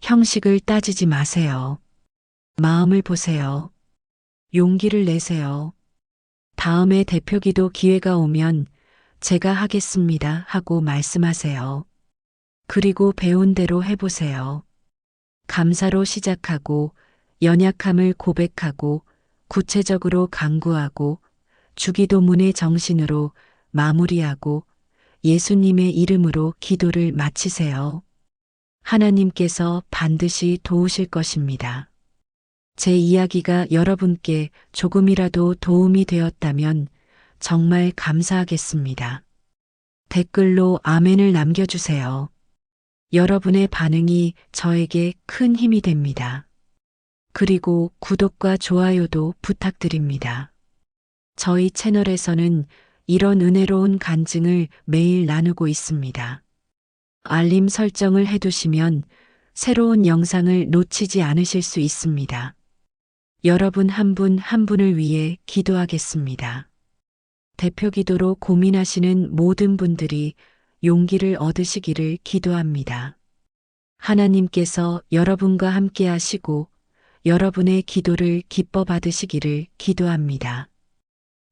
형식을 따지지 마세요. 마음을 보세요. 용기를 내세요. 다음에 대표 기도 기회가 오면 제가 하겠습니다 하고 말씀하세요. 그리고 배운 대로 해보세요. 감사로 시작하고 연약함을 고백하고 구체적으로 간구하고 주기도문의 정신으로 마무리하고 예수님의 이름으로 기도를 마치세요. 하나님께서 반드시 도우실 것입니다. 제 이야기가 여러분께 조금이라도 도움이 되었다면 정말 감사하겠습니다. 댓글로 아멘을 남겨주세요. 여러분의 반응이 저에게 큰 힘이 됩니다. 그리고 구독과 좋아요도 부탁드립니다. 저희 채널에서는 이런 은혜로운 간증을 매일 나누고 있습니다. 알림 설정을 해두시면 새로운 영상을 놓치지 않으실 수 있습니다. 여러분 한 분 한 분을 위해 기도하겠습니다. 대표 기도로 고민하시는 모든 분들이 용기를 얻으시기를 기도합니다. 하나님께서 여러분과 함께 하시고 여러분의 기도를 기뻐 받으시기를 기도합니다.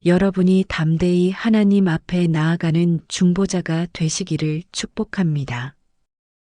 여러분이 담대히 하나님 앞에 나아가는 중보자가 되시기를 축복합니다.